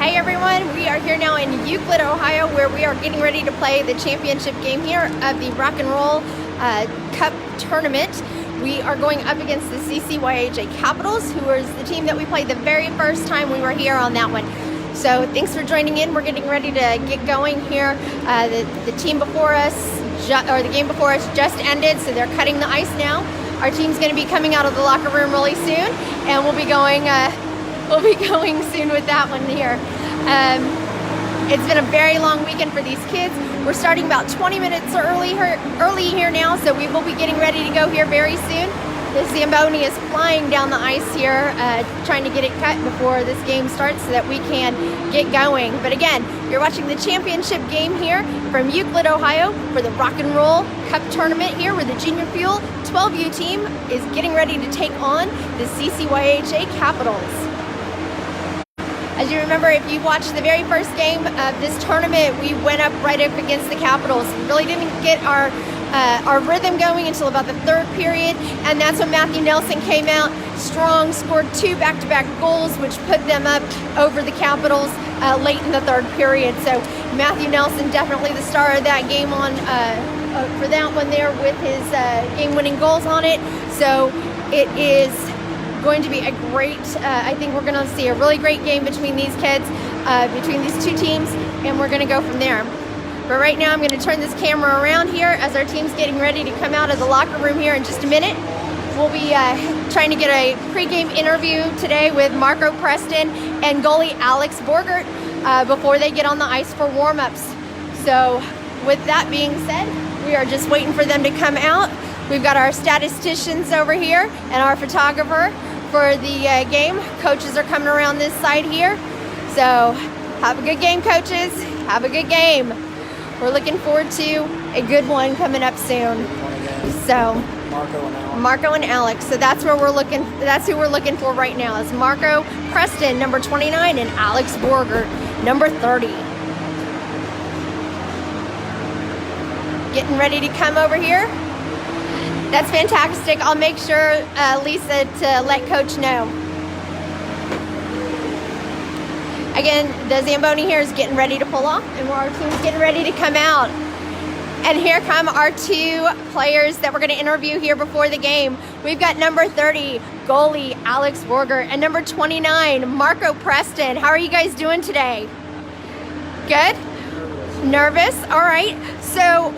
Hey everyone, we are here now in Euclid, Ohio, where we are getting ready to play the championship game here of the Rock and Roll Cup tournament. We are going up against the CCYHA Capitals, who was the team that we played the very first time we were here on that one. So thanks for joining in. We're getting ready to get going here. The team before us, the game before us just ended, so they're cutting the ice now. Our team's going to be coming out of the locker room really soon, and we'll be going soon with that one here. It's been a very long weekend for these kids. We're starting about 20 minutes early here now, so we will be getting ready to go here very soon. The Zamboni is flying down the ice here, trying to get it cut before this game starts so that we can get going. But again, you're watching the championship game here from Euclid, Ohio for the Rock and Roll Cup tournament here, where the Junior Fuel 12U team is getting ready to take on the CCYHA Capitals. As you remember, if you watched the very first game of this tournament, we went up right up against the Capitals. We really didn't get our rhythm going until about the third period, and that's when Matthew Nelson came out strong, scored 2 back-to-back goals, which put them up over the Capitals late in the third period. So Matthew Nelson, definitely the star of that game for that one there, with his game-winning goals on it. So it is going to be a great, I think we're going to see a really great game between these kids, between these two teams, and we're going to go from there. But right now I'm going to turn this camera around here as our team's getting ready to come out of the locker room here in just a minute. We'll be trying to get a pregame interview today with Marco Preston and goalie Alex Borgert before they get on the ice for warm-ups. So with that being said, we are just waiting for them to come out. We've got our statisticians over here and our photographer for the game. Coaches are coming around this side here. So have a good game, coaches. Have a good game. We're looking forward to a good one coming up soon. So Marco and Alex. So that's where we're looking. That's who we're looking for right now. Is Marco Preston, number 29, and Alex Borgert, number 30. Getting ready to come over here. That's fantastic. I'll make sure, Lisa, to let Coach know. Again, the Zamboni here is getting ready to pull off, and our team's getting ready to come out. And here come our two players that we're going to interview here before the game. We've got number 30, goalie Alex Borgert, and number 29, Marco Preston. How are you guys doing today? Good? Nervous? All right. So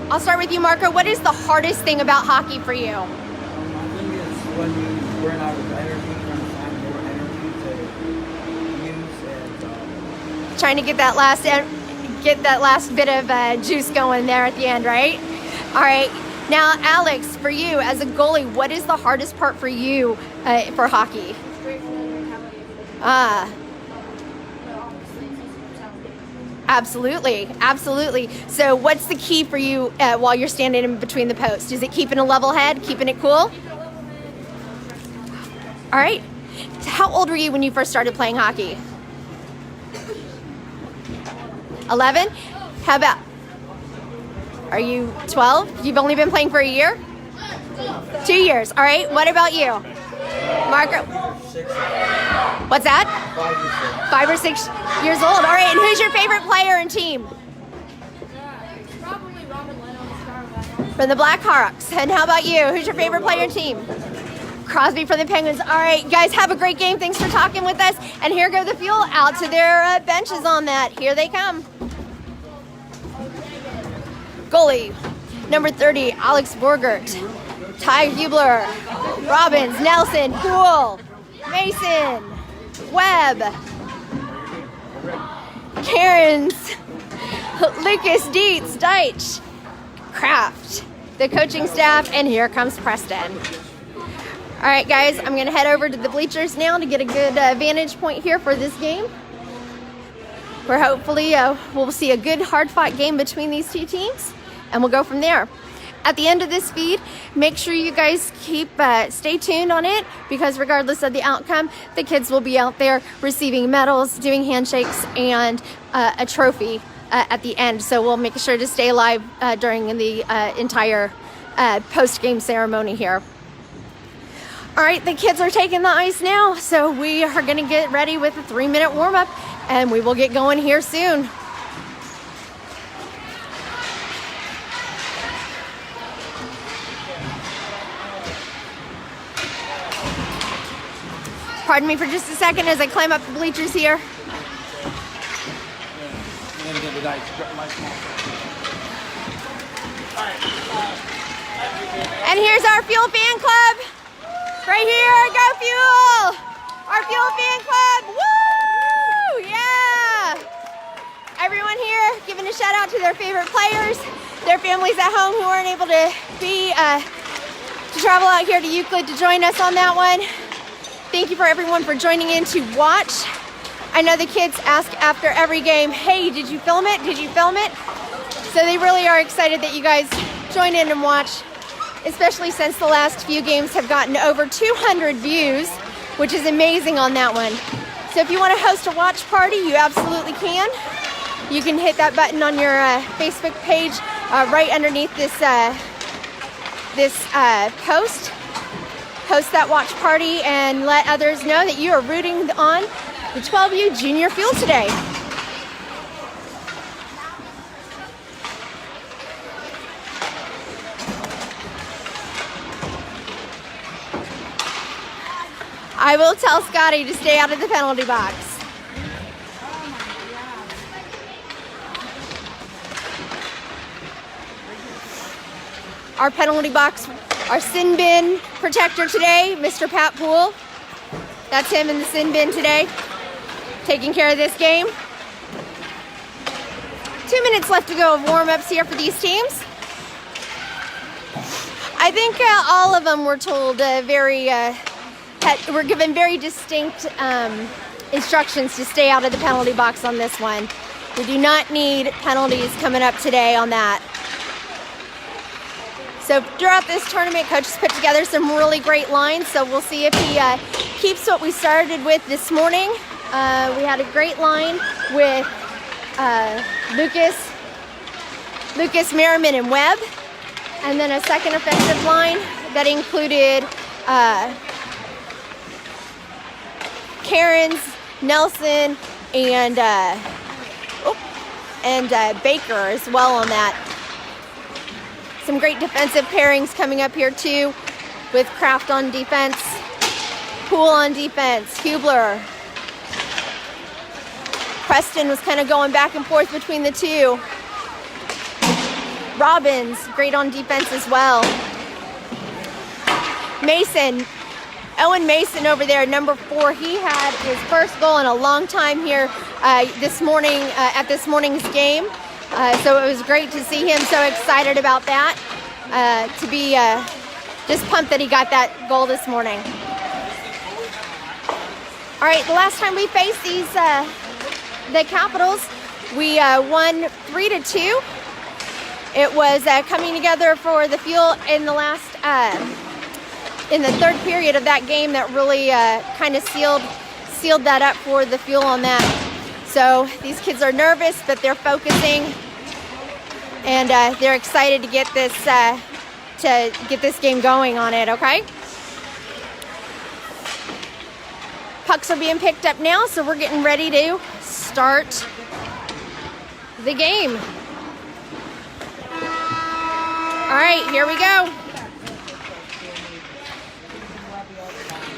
I'll start with you, Marco. What is the hardest thing about hockey for you? I think it's when you run out of energy, trying to find more energy to use, and trying to get that last bit of juice going there at the end, right? All right. Now, Alex, for you as a goalie, what is the hardest part for you for hockey? Absolutely. So what's the key for you while you're standing in between the posts? Is it keeping a level head, keeping it cool? All right. So how old were you when you first started playing hockey? 11? How about, are you 12? You've only been playing for a year? 2 years. All right. What about you? Marco? What's that? 5 or 6 years old. All right, and who's your favorite player and team? Probably Robin From the Blackhawks. And how about you? Who's your favorite player and team? Crosby from the Penguins. All right, guys, have a great game. Thanks for talking with us. And here go the Fuel out to their benches on that. Here they come. Goalie, number 30, Alex Borgert. Tyler Hublar, Robbins, Nelson, Poole, Mason, Webb, Kerins, Lucas, Dietz, Dych, Craft, the coaching staff, and here comes Preston. All right, guys, I'm going to head over to the bleachers now to get a good vantage point here for this game. Where hopefully we'll see a good hard-fought game between these two teams, and we'll go from there. At the end of this feed, make sure you guys stay tuned on it, because regardless of the outcome, the kids will be out there receiving medals, doing handshakes, and a trophy at the end. So we'll make sure to stay live during the entire post-game ceremony here. All right, the kids are taking the ice now, so we are going to get ready with a 3-minute warm-up, and we will get going here soon. Pardon me for just a second as I climb up the bleachers here. And here's our Fuel fan club. Right here, go Fuel! Our Fuel fan club, woo! Yeah! Everyone here giving a shout out to their favorite players, their families at home who aren't able to travel out here to Euclid to join us on that one. Thank you for everyone for joining in to watch. I know the kids ask after every game, hey, did you film it? Did you film it? So they really are excited that you guys join in and watch, especially since the last few games have gotten over 200 views, which is amazing on that one. So if you want to host a watch party, you absolutely can. You can hit that button on your Facebook page right underneath this post. Host that watch party and let others know that you are rooting on the 12U Junior Fuel today. I will tell Scotty to stay out of the penalty box. Our penalty box, our sin bin protector today, Mr. Pat Poole. That's him in the sin bin today, taking care of this game. 2 minutes left to go of warm-ups here for these teams. I think all of them were told were given very distinct instructions to stay out of the penalty box on this one. We do not need penalties coming up today on that. So throughout this tournament, Coach has put together some really great lines, so we'll see if he keeps what we started with this morning. We had a great line with Lucas, Merriman, and Webb, and then a second offensive line that included Kerins, Nelson, and Baker as well on that. Some great defensive pairings coming up here too, with Craft on defense, Poole on defense, Hublar. Preston was kind of going back and forth between the two. Robbins, great on defense as well. Mason, Owen Mason over there, number 4, he had his first goal in a long time here this morning at this morning's game. So it was great to see him so excited about that, to be just pumped that he got that goal this morning. All right, the last time we faced the Capitals, we won 3-2. It was coming together for the Fuel in the last, in the third period of that game that really kind of sealed that up for the Fuel on that. So these kids are nervous, but they're focusing, and they're excited to get this game going on it. Okay. Pucks are being picked up now, so we're getting ready to start the game. All right, here we go.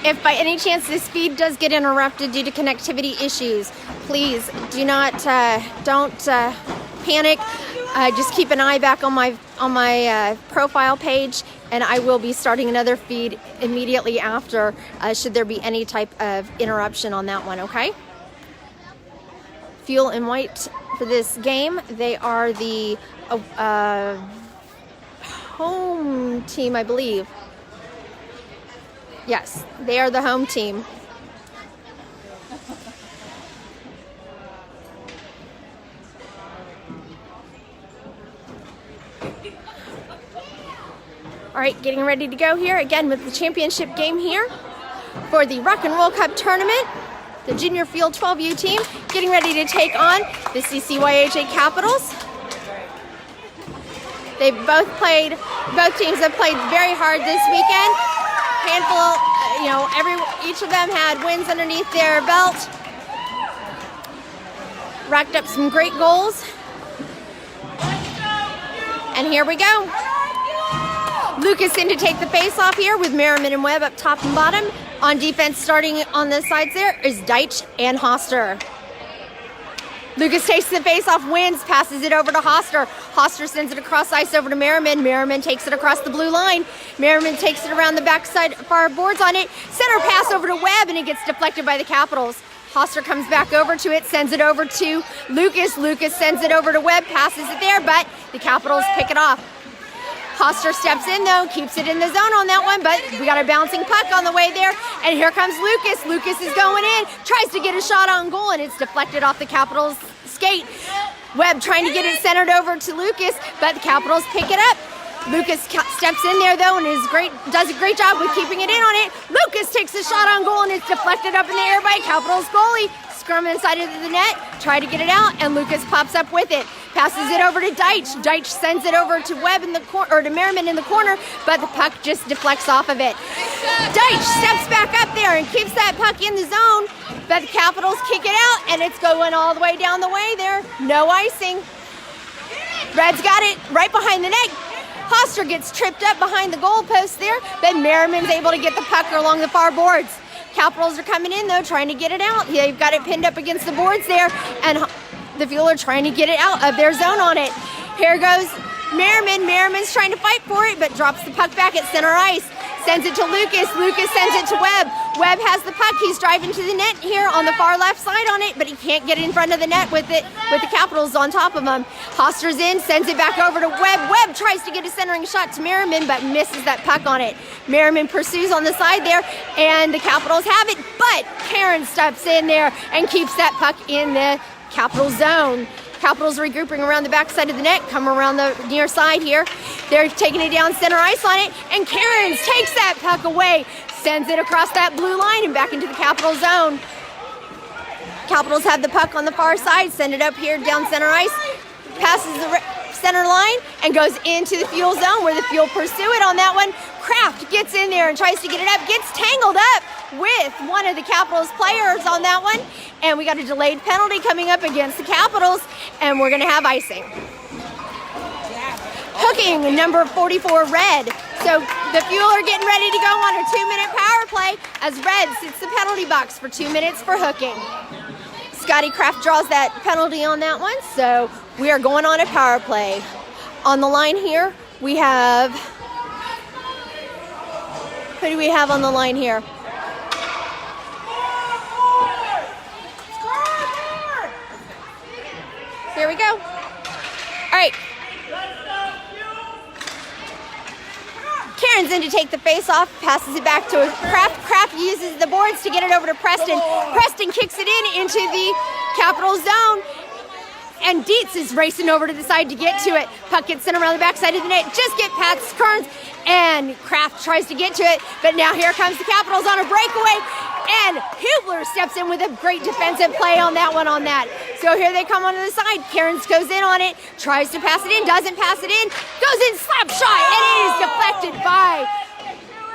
If by any chance this feed does get interrupted due to connectivity issues, please do not, don't panic. Just keep an eye back on my profile page, and I will be starting another feed immediately after, should there be any type of interruption on that one, okay? Fuel in white for this game. They are the home team, I believe. Yes, they are the home team. All right, getting ready to go here again with the championship game here for the Rock and Roll Cup tournament. The Junior Field 12U team getting ready to take on the CCYHA Capitals. Both teams have played very hard this weekend. handful, each of them had wins underneath their belt. Racked up some great goals. And here we go. Lucas in to take the face off here with Merriman and Webb up top and bottom. On defense, starting on the sides there, is Dych and Hoster. Lucas takes the face off, wins, passes it over to Hoster. Hoster sends it across ice over to Merriman. Merriman takes it across the blue line. Merriman takes it around the backside, far boards on it. Center pass over to Webb, and it gets deflected by the Capitals. Hoster comes back over to it, sends it over to Lucas. Lucas sends it over to Webb, passes it there, but the Capitals pick it off. Hoster steps in though, keeps it in the zone on that one, but we got a bouncing puck on the way there, and here comes Lucas. Lucas is going in, tries to get a shot on goal, and it's deflected off the Capitals' skate. Webb trying to get it centered over to Lucas, but the Capitals pick it up. Lucas steps in there though and does a great job with keeping it in on it. Lucas takes a shot on goal, and it's deflected up in the air by Capitals goalie. Scrum inside of the net, try to get it out, and Lucas pops up with it. Passes it over to Dych. Dych sends it over to Webb in the or to Merriman in the corner, but the puck just deflects off of it. Dych steps back up there and keeps that puck in the zone, but the Capitals kick it out, and it's going all the way down the way there. No icing. Red's got it right behind the net. Hoster gets tripped up behind the goal post there, but Merriman's able to get the puck along the far boards. Capitals are coming in though, trying to get it out. They've got it pinned up against the boards there, and the Fuel are trying to get it out of their zone on it. Here goes Merriman. Merriman's trying to fight for it, but drops the puck back at center ice. Sends it to Lucas. Lucas sends it to Webb. Webb has the puck. He's driving to the net here on the far left side on it, but he can't get in front of the net with it, with the Capitals on top of him. Hoster's in, sends it back over to Webb. Webb tries to get a centering shot to Merriman, but misses that puck on it. Merriman pursues on the side there, and the Capitals have it, but Kerins steps in there and keeps that puck in the Capital zone. Capitals regrouping around the backside of the net, come around the near side here. They're taking it down center ice on it, and Kerins takes that puck away, sends it across that blue line and back into the Capital zone. Capitals have the puck on the far side, send it up here down center ice, passes the center line and goes into the Fuel zone where the Fuel pursue it on that one. Craft gets in there and tries to get it up, gets tangled up with one of the Capitals players on that one, and we got a delayed penalty coming up against the Capitals, and we're gonna have icing. Hooking, number 44, Red. So the Fuel are getting ready to go on a 2-minute power play as Red sits the penalty box for 2 minutes for hooking. Scotty Craft draws that penalty on that one, so we are going on a power play. On the line here, we have, who do we have on the line here? Here we go. All right. Kerins in to take the face off, passes it back to Craft. Craft uses the boards to get it over to Preston. Preston kicks it into the Capital zone, and Dietz is racing over to the side to get to it. Puck gets sent around the backside of the net, just get past Kerins, and Craft tries to get to it, but now here comes the Capitals on a breakaway, and Hublar steps in with a great defensive play on that one on that. So here they come onto the side. Kerins goes in on it, tries to pass it in, doesn't pass it in, goes in, slap shot, and it is deflected by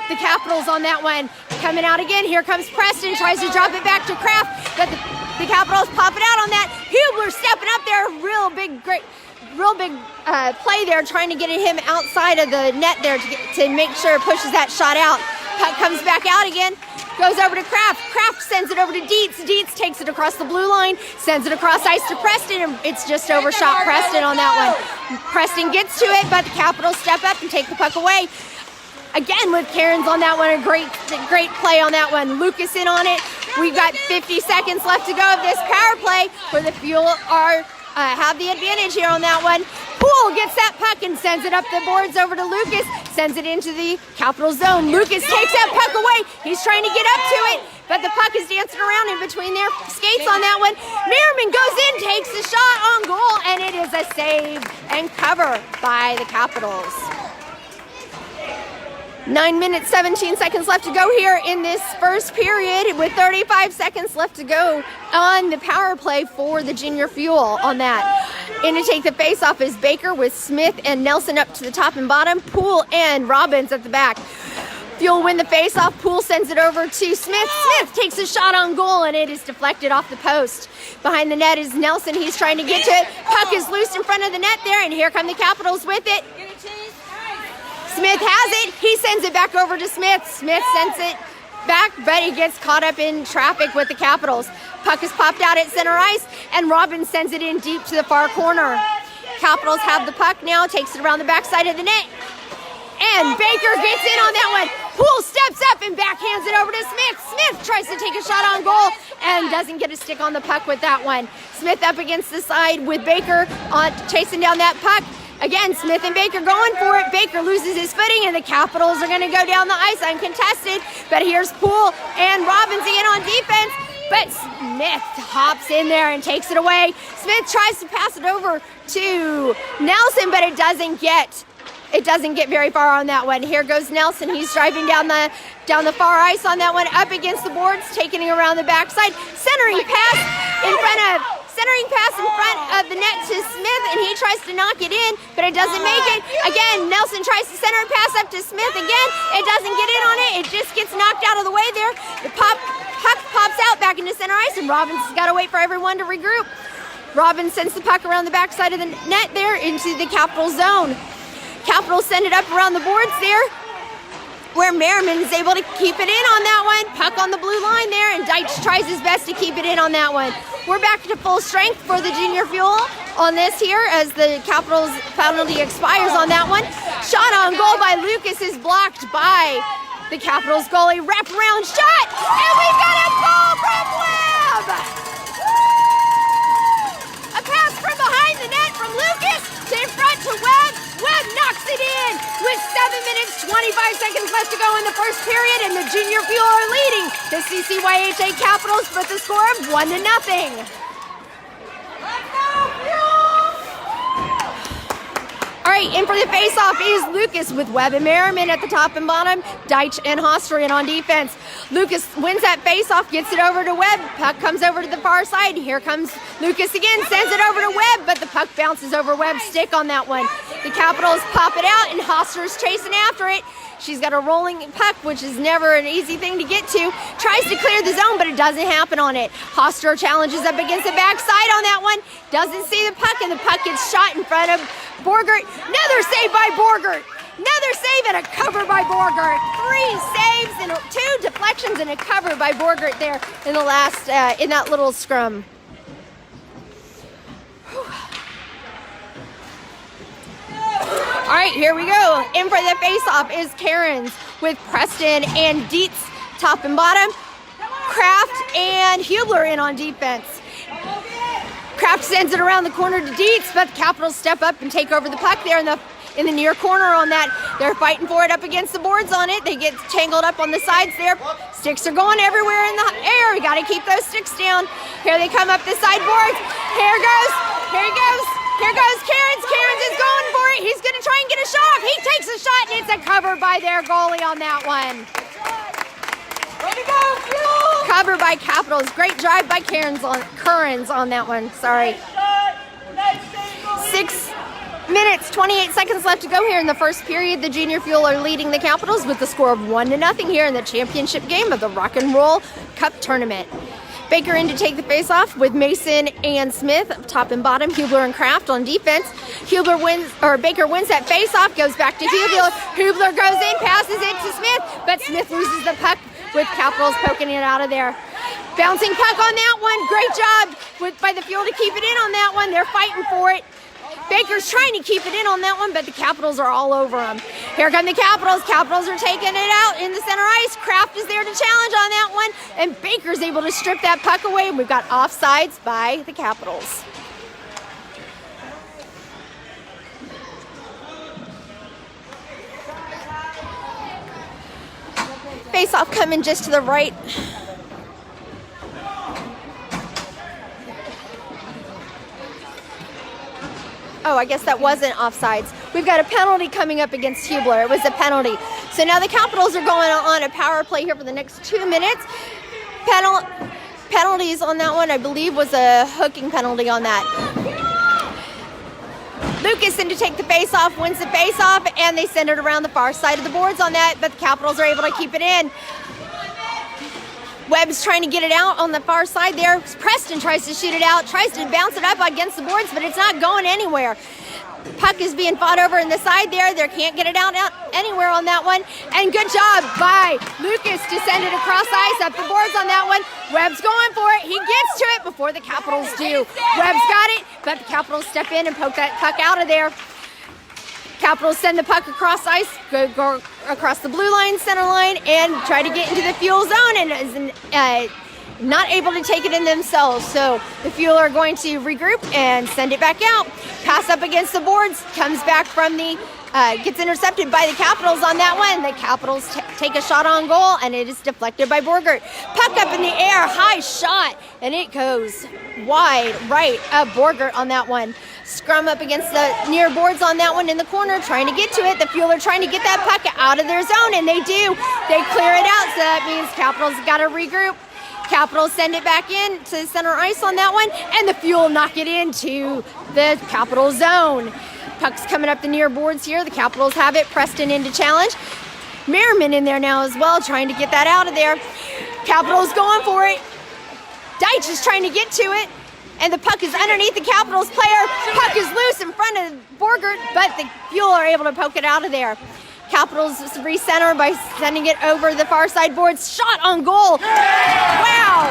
the Capitals on that one. Coming out again, here comes Preston, tries to drop it back to Craft, but the Capitals pop it out on that. Hublar stepping up there, real big play there, trying to get him outside of the net there to make sure it pushes that shot out. Puck comes back out again, goes over to Craft. Craft sends it over to Dietz. Dietz takes it across the blue line, sends it across ice to Preston, and it's just overshot Preston on that one. Preston gets to it, but the Capitals step up and take the puck away. Again with Kerins on that one, a great play on that one. Lucas in on it. We've got 50 seconds left to go of this power play where the Fuel are have the advantage here on that one. Poole gets that puck and sends it up the boards over to Lucas, sends it into the Capital zone. Lucas takes that puck away. He's trying to get up to it, but the puck is dancing around in between their skates on that one. Merriman goes in, takes the shot on goal, and it is a save and cover by the Capitals. 9 minutes, 17 seconds left to go here in this first period with 35 seconds left to go on the power play for the Junior Fuel on that. In to take the face-off is Baker with Smith and Nelson up to the top and bottom, Poole and Robbins at the back. Fuel win the face-off. Poole sends it over to Smith. Smith takes a shot on goal, and it is deflected off the post. Behind the net is Nelson. He's trying to get to it. Puck is loose in front of the net there, and here come the Capitals with it. Smith has it. He sends it back over to Smith. Smith sends it back, but he gets caught up in traffic with the Capitals. Puck is popped out at center ice, and Robbins sends it in deep to the far corner. Capitals have the puck now, takes it around the backside of the net, and Baker gets in on that one. Poole steps up and backhands it over to Smith. Smith tries to take a shot on goal and doesn't get a stick on the puck with that one. Smith up against the side with Baker chasing down that puck. Again, Smith and Baker going for it. Baker loses his footing, and the Capitals are going to go down the ice uncontested. But here's Poole and Robbins again on defense. But Smith hops in there and takes it away. Smith tries to pass it over to Nelson, but it doesn't get very far on that one. Here goes Nelson. He's driving down the far ice on that one, up against the boards, taking it around the backside. Centering pass in front of the net to Smith, and he tries to knock it in, but it doesn't make it. Again, Nelson tries to center and pass up to Smith again. It doesn't get in on it. It just gets knocked out of the way there. The puck pops out back into center ice, and Robbins has got to wait for everyone to regroup. Robbins sends the puck around the backside of the net there into the Capital zone. Capitals send it up around the boards there, where Merriman is able to keep it in on that one. Puck on the blue line there, and Dych tries his best to keep it in on that one. We're back to full strength for the junior fuel on this here as the Capitals penalty expires on that one. Shot on goal by Lucas is blocked by the Capitals goalie. Wraparound shot, and we've got a goal from Webb! A pass from behind the net from Lucas to in front to Webb. Webb knocks it in with 7 minutes, 25 seconds left to go in the first period, and the junior fuel are leading the CCYHA Capitals with the score of 1-0. All right, in for the face-off is Lucas with Webb and Merriman at the top and bottom. Dych and Hoster in on defense. Lucas wins that face-off, gets it over to Webb. Puck comes over to the far side. Here comes Lucas again, sends it over to Webb, but the puck bounces over Webb's stick on that one. The Capitals pop it out, and Hoster's chasing after it. She's got a rolling puck, which is never an easy thing to get to. Tries to clear the zone, but it doesn't happen on it. Hoster challenges up against the backside on that one. Doesn't see the puck, and the puck gets shot in front of Borgert. Another save by Borgert. Another save and a cover by Borgert. 3 saves and 2 deflections and a cover by Borgert there in the last, in that little scrum. All right, here we go. In for the face-off is Kerins with Preston and Dietz top and bottom. Craft and Hublar in on defense. Craft sends it around the corner to Dietz, but the Capitals step up and take over the puck there in the near corner on that. They're fighting for it up against the boards on it. They get tangled up on the sides there. Sticks are going everywhere in the air. We got to keep those sticks down. Here they come up the side boards. Here he goes. Here goes Kerins. Kerins is going for it. He's going to try and get a shot off. He takes a shot, and it's a cover by their goalie on that one. Way to go, cover by Capitals. Great drive by Kerins on that one. Sorry. 6 minutes, 28 seconds left to go here in the first period. The Junior Fuel are leading the Capitals with the score of 1-0 here in the championship game of the Rock and Roll Cup Tournament. Baker in to take the face-off with Mason and Smith, top and bottom. Hublar and Craft on defense. Baker wins that face-off, goes back to Hublar. Hublar goes in, passes it to Smith, but Smith loses the puck with Capitals poking it out of there. Bouncing puck on that one. Great job by the Fuel to keep it in on that one. They're fighting for it. Baker's trying to keep it in on that one, but the Capitals are all over them. Here come the Capitals. Capitals are taking it out in the center ice. Craft is there to challenge on that one, and Baker's able to strip that puck away, and we've got offsides by the Capitals. Face-off coming just to the right. Oh, I guess that wasn't offsides. We've got a penalty coming up against Hublar. It was a penalty. So now the Capitals are going on a power play here for the next 2 minutes. Penalties on that one, I believe, was a hooking penalty on that. Lucas in to take the face-off, wins the face-off, and they send it around the far side of the boards on that, but the Capitals are able to keep it in. Webb's trying to get it out on the far side there. Preston tries to shoot it out, tries to bounce it up against the boards, but it's not going anywhere. Puck is being fought over in the side there. They can't get it out anywhere on that one. And good job by Lucas to send it across ice up the boards on that one. Webb's going for it. He gets to it before the Capitals do. Webb's got it, but the Capitals step in and poke that puck out of there. Capitals send the puck across ice, go across the blue line, center line, and try to get into the Fuel zone, and is not able to take it in themselves. So the Fuel are going to regroup and send it back out. Pass up against the boards, comes back from the, gets intercepted by the Capitals on that one. The Capitals take a shot on goal, and it is deflected by Borgert. Puck up in the air, high shot, and it goes wide right of Borgert on that one. Scrum up against the near boards on that one in the corner, trying to get to it. The Fuel are trying to get that puck out of their zone, and they do. They clear it out, so that means Capitals got to regroup. Capitals send it back in to center ice on that one, and the Fuel knock it into the Capital zone. Puck's coming up the near boards here. The Capitals have it. Preston in to challenge. Merriman in there now as well, trying to get that out of there. Capitals going for it. Dych is trying to get to it, and the puck is underneath the Capitals player. Puck is loose in front of Borgert, but the Fuel are able to poke it out of there. Capitals recenter by sending it over the far side boards. Shot on goal. Wow!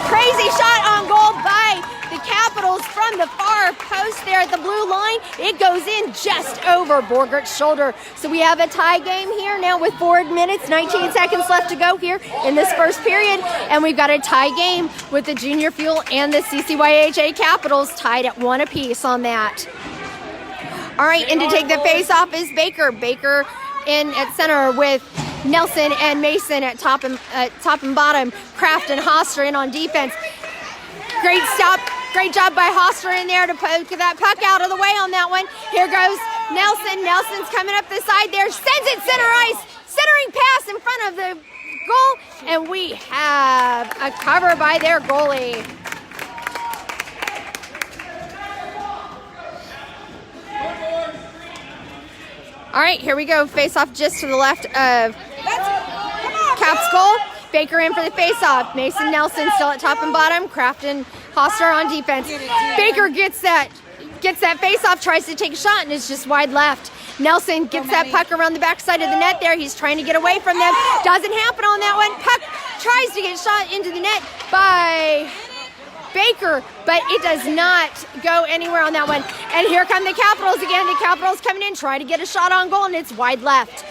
Crazy shot on goal by the Capitals from the far post there at the blue line. It goes in just over Borgert's shoulder. So we have a tie game here now with 4 minutes, 19 seconds left to go here in this first period. And we've got a tie game with the Junior Fuel and the CCYHA Capitals tied at 1 apiece on that. All right, and to take the face-off is Baker. Baker in at center with Nelson and Mason at top and bottom. Craft and Hoster in on defense. Great stop. Great job by Hoster in there to poke that puck out of the way on that one. Here goes Nelson. Nelson's coming up the side there. Sends it center ice. Centering pass in front of the goal. And we have a cover by their goalie. All right, here we go. Face-off just to the left of Cap's goal. Baker in for the face-off. Mason Nelson still at top and bottom. Craft and Hoster on defense. Baker gets that face-off, tries to take a shot, and it's just wide left. Nelson gets that puck around the backside of the net there. He's trying to get away from them. Doesn't happen on that one. Puck tries to get shot into the net by Baker, but it does not go anywhere on that one. And here come the Capitals again. The Capitals coming in, try to get a shot on goal, and it's wide left.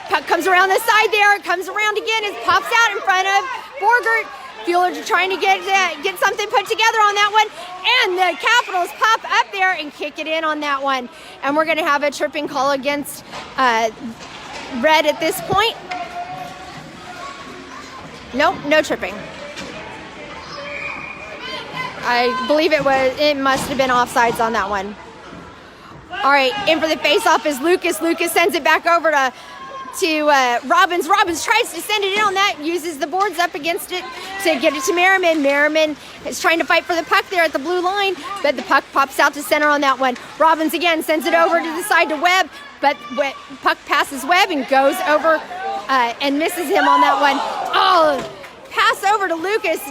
Puck comes around the side there. It comes around again. It pops out in front of Borgert. Fuel are trying to get something put together on that one. And the Capitals pop up there and kick it in on that one. And we're going to have a tripping call against Red at this point. Nope, no tripping. I believe it must have been offsides on that one. All right, in for the face-off is Lucas. Lucas sends it back over to Robbins. Robbins tries to send it in on that, uses the boards up against it to get it to Merriman. Merriman is trying to fight for the puck there at the blue line, but the puck pops out to center on that one. Robbins again sends it over to the side to Webb, but puck passes Webb and goes over and misses him on that one. Oh, pass over to Lucas.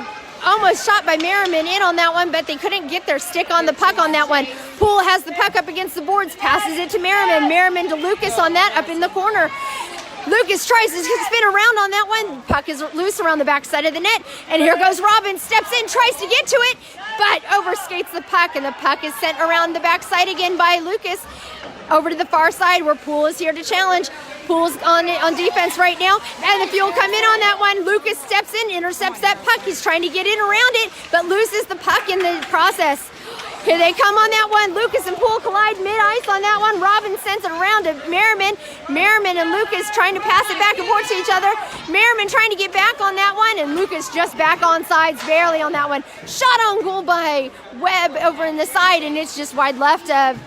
Almost shot by Merriman in on that one, but they couldn't get their stick on the puck on that one. Poole has the puck up against the boards, passes it to Merriman. Merriman to Lucas on that up in the corner. Lucas tries to spin around on that one. Puck is loose around the backside of the net. And here goes Robbins, steps in, tries to get to it, but overskates the puck, and the puck is sent around the backside again by Lucas. Over to the far side where Poole is here to challenge. Poole's on defense right now, and the Fuel come in on that one. Lucas steps in, intercepts that puck. He's trying to get in around it, but loses the puck in the process. Here they come on that one. Lucas and Poole collide mid-ice on that one. Robbins sends it around to Merriman. Merriman and Lucas trying to pass it back and forth to each other. Merriman trying to get back on that one, and Lucas just back on sides, barely on that one. Shot on goal by Webb over in the side, and it's just wide left on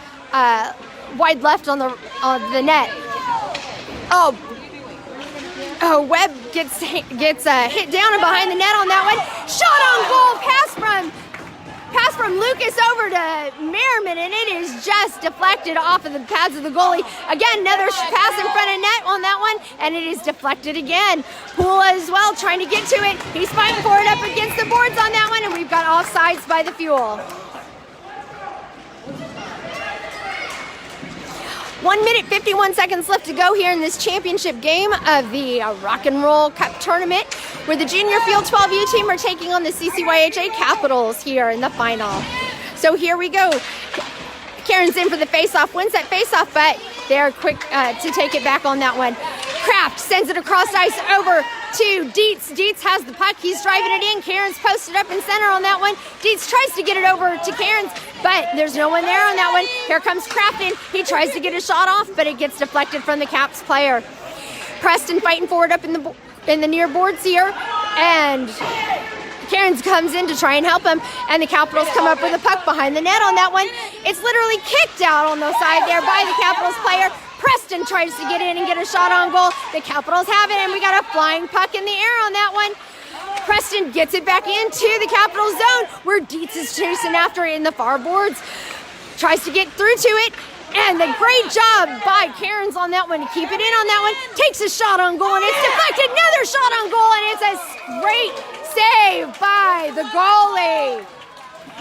the net. Oh, Webb gets hit down and behind the net on that one. Shot on goal, pass from Lucas puck is over to Merriman, and it is just deflected off of the pads of the goalie. Again, another pass in front of net on that one, and it is deflected again. Poole as well, trying to get to it. He's fighting for it up against the boards on that one, and we've got offsides by the Fuel. 1 minute, 51 seconds left to go here in this championship game of the Rock and Roll Cup tournament, where the Junior Field 12U team are taking on the CCYHA Capitals here in the final. So here we go. Kerins in for the face-off, wins that face-off, but they're quick to take it back on that one. Craft sends it across ice over to Dietz. Dietz has the puck. He's driving it in. Kerins posted up in center on that one. Dietz tries to get it over to Kerins, but there's no one there on that one. Here comes Craft in. He tries to get a shot off, but it gets deflected from the Caps player. Preston fighting forward up in the near boards here, and Kerins comes in to try and help him, and the Capitals come up with a puck behind the net on that one. It's literally kicked out on the side there by the Capitals player. Preston tries to get in and get a shot on goal. The Capitals have it, and we got a flying puck in the air on that one. Preston gets it back into the Capitals zone, where Dietz is chasing after it in the far boards. Tries to get through to it, and the great job by Kerins on that one to keep it in on that one. Takes a shot on goal, and it's deflected. Another shot on goal, and it's a great save by the goalie.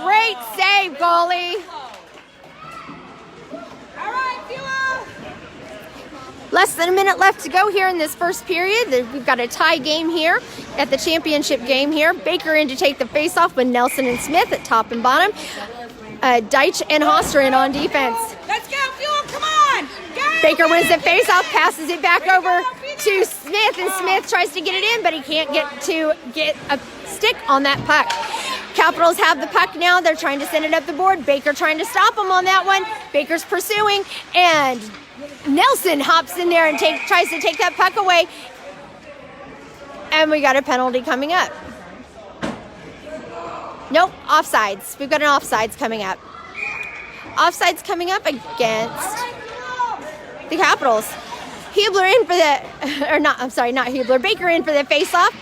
Great save, goalie. All right, Fuel. Less than a minute left to go here in this first period. We've got a tie game here at the championship game here. Baker in to take the face-off with Nelson and Smith at top and bottom. Dych and Hoster in on defense. Let's go, Fuel. Come on. Go. Baker wins the face-off, passes it back over to Smith, and Smith tries to get it in, but he can't get a stick on that puck. Capitals have the puck now. They're trying to send it up the board. Baker trying to stop him on that one. Baker's pursuing, and Nelson hops in there and tries to take that puck away. And we got a penalty coming up. Nope, offsides. We've got an offsides coming up. Offsides coming up against the Capitals. Hublar in for not Hublar. Baker in for the face-off.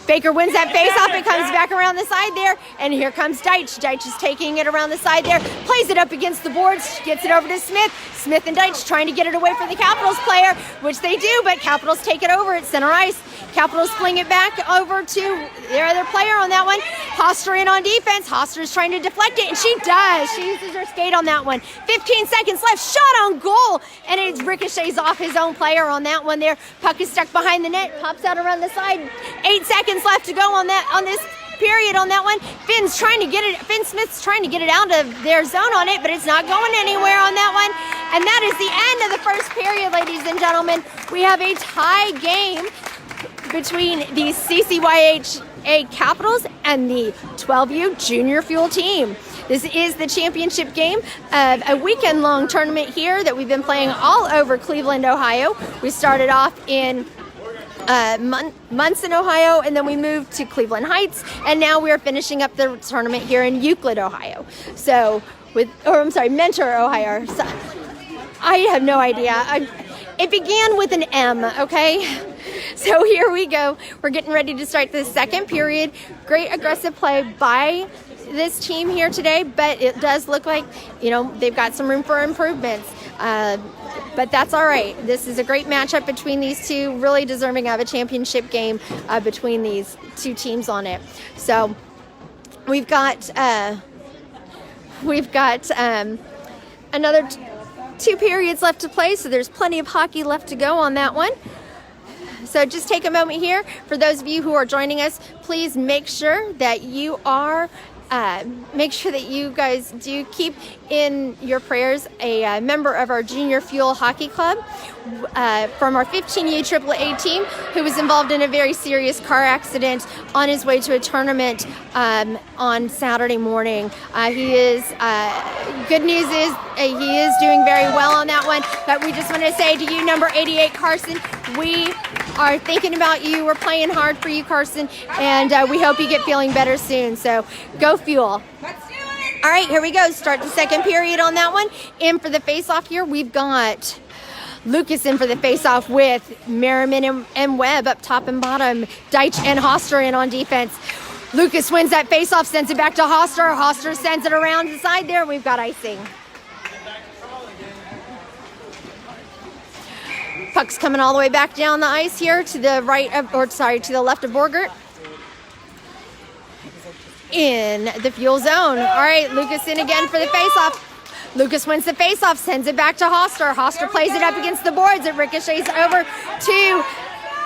Baker wins that face-off. It comes back around the side there, and here comes Dych. Dych is taking it around the side there, plays it up against the boards, gets it over to Smith. Smith and Dych trying to get it away from the Capitals player, which they do, but Capitals take it over at center ice. Capitals fling it back over to their other player on that one. Hoster in on defense. Hoster's trying to deflect it, and she does. She uses her skate on that one. 15 seconds left. Shot on goal, and it ricochets off his own player on that one there. Puck is stuck behind the net. Pops out around the side. 8 seconds left to go on this period on that one. Finn Smith's trying to get it out of their zone on it, but it's not going anywhere on that one. And that is the end of the first period, ladies and gentlemen. We have a tie game between the CCYHA Capitals and the 12U Junior Fuel team. This is the championship game of a weekend-long tournament here that we've been playing all over Cleveland, Ohio. We started off in Munson, Ohio, and then we moved to Cleveland Heights, and now we're finishing up the tournament here in Euclid, Ohio. Mentor, Ohio. So, I have no idea. It began with an M, okay? So here we go. We're getting ready to start the second period. Great aggressive play by this team here today, but it does look like, they've got some room for improvements. But that's all right. This is a great matchup between these two, really deserving of a championship game between these two teams on it. So we've got another two periods left to play, so there's plenty of hockey left to go on that one. So just take a moment here. For those of you who are joining us, please make sure that you guys do keep in your prayers a member of our Junior Fuel Hockey Club from our 15U AAA team who was involved in a very serious car accident on his way to a tournament on Saturday morning. Good news is he is doing very well on that one, but we just want to say to you, number 88, Carson, we are thinking about you. We're playing hard for you, Carson, and we hope you get feeling better soon. So go Fuel. Let's do it. All right, here we go. Start the second period on that one. In for the face-off here, we've got Lucas in for the face-off with Merriman and Webb up top and bottom. Dych and Hoster in on defense. Lucas wins that face-off, sends it back to Hoster. Hoster sends it around the side there. We've got icing. Puck's coming all the way back down the ice here to the to the left of Borgert. In the fuel zone. All right, Lucas in again for the face-off. Lucas wins the face-off, sends it back to Hoster. Hoster plays it up against the boards. It ricochets over to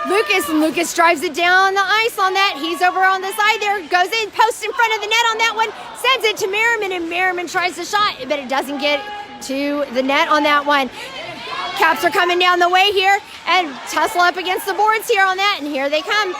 Lucas, and Lucas drives it down the ice on that. He's over on the side there, goes in, posts in front of the net on that one, sends it to Merriman, and Merriman tries the shot, but it doesn't get to the net on that one. Caps are coming down the way here, and tussle up against the boards here on that, and here they come.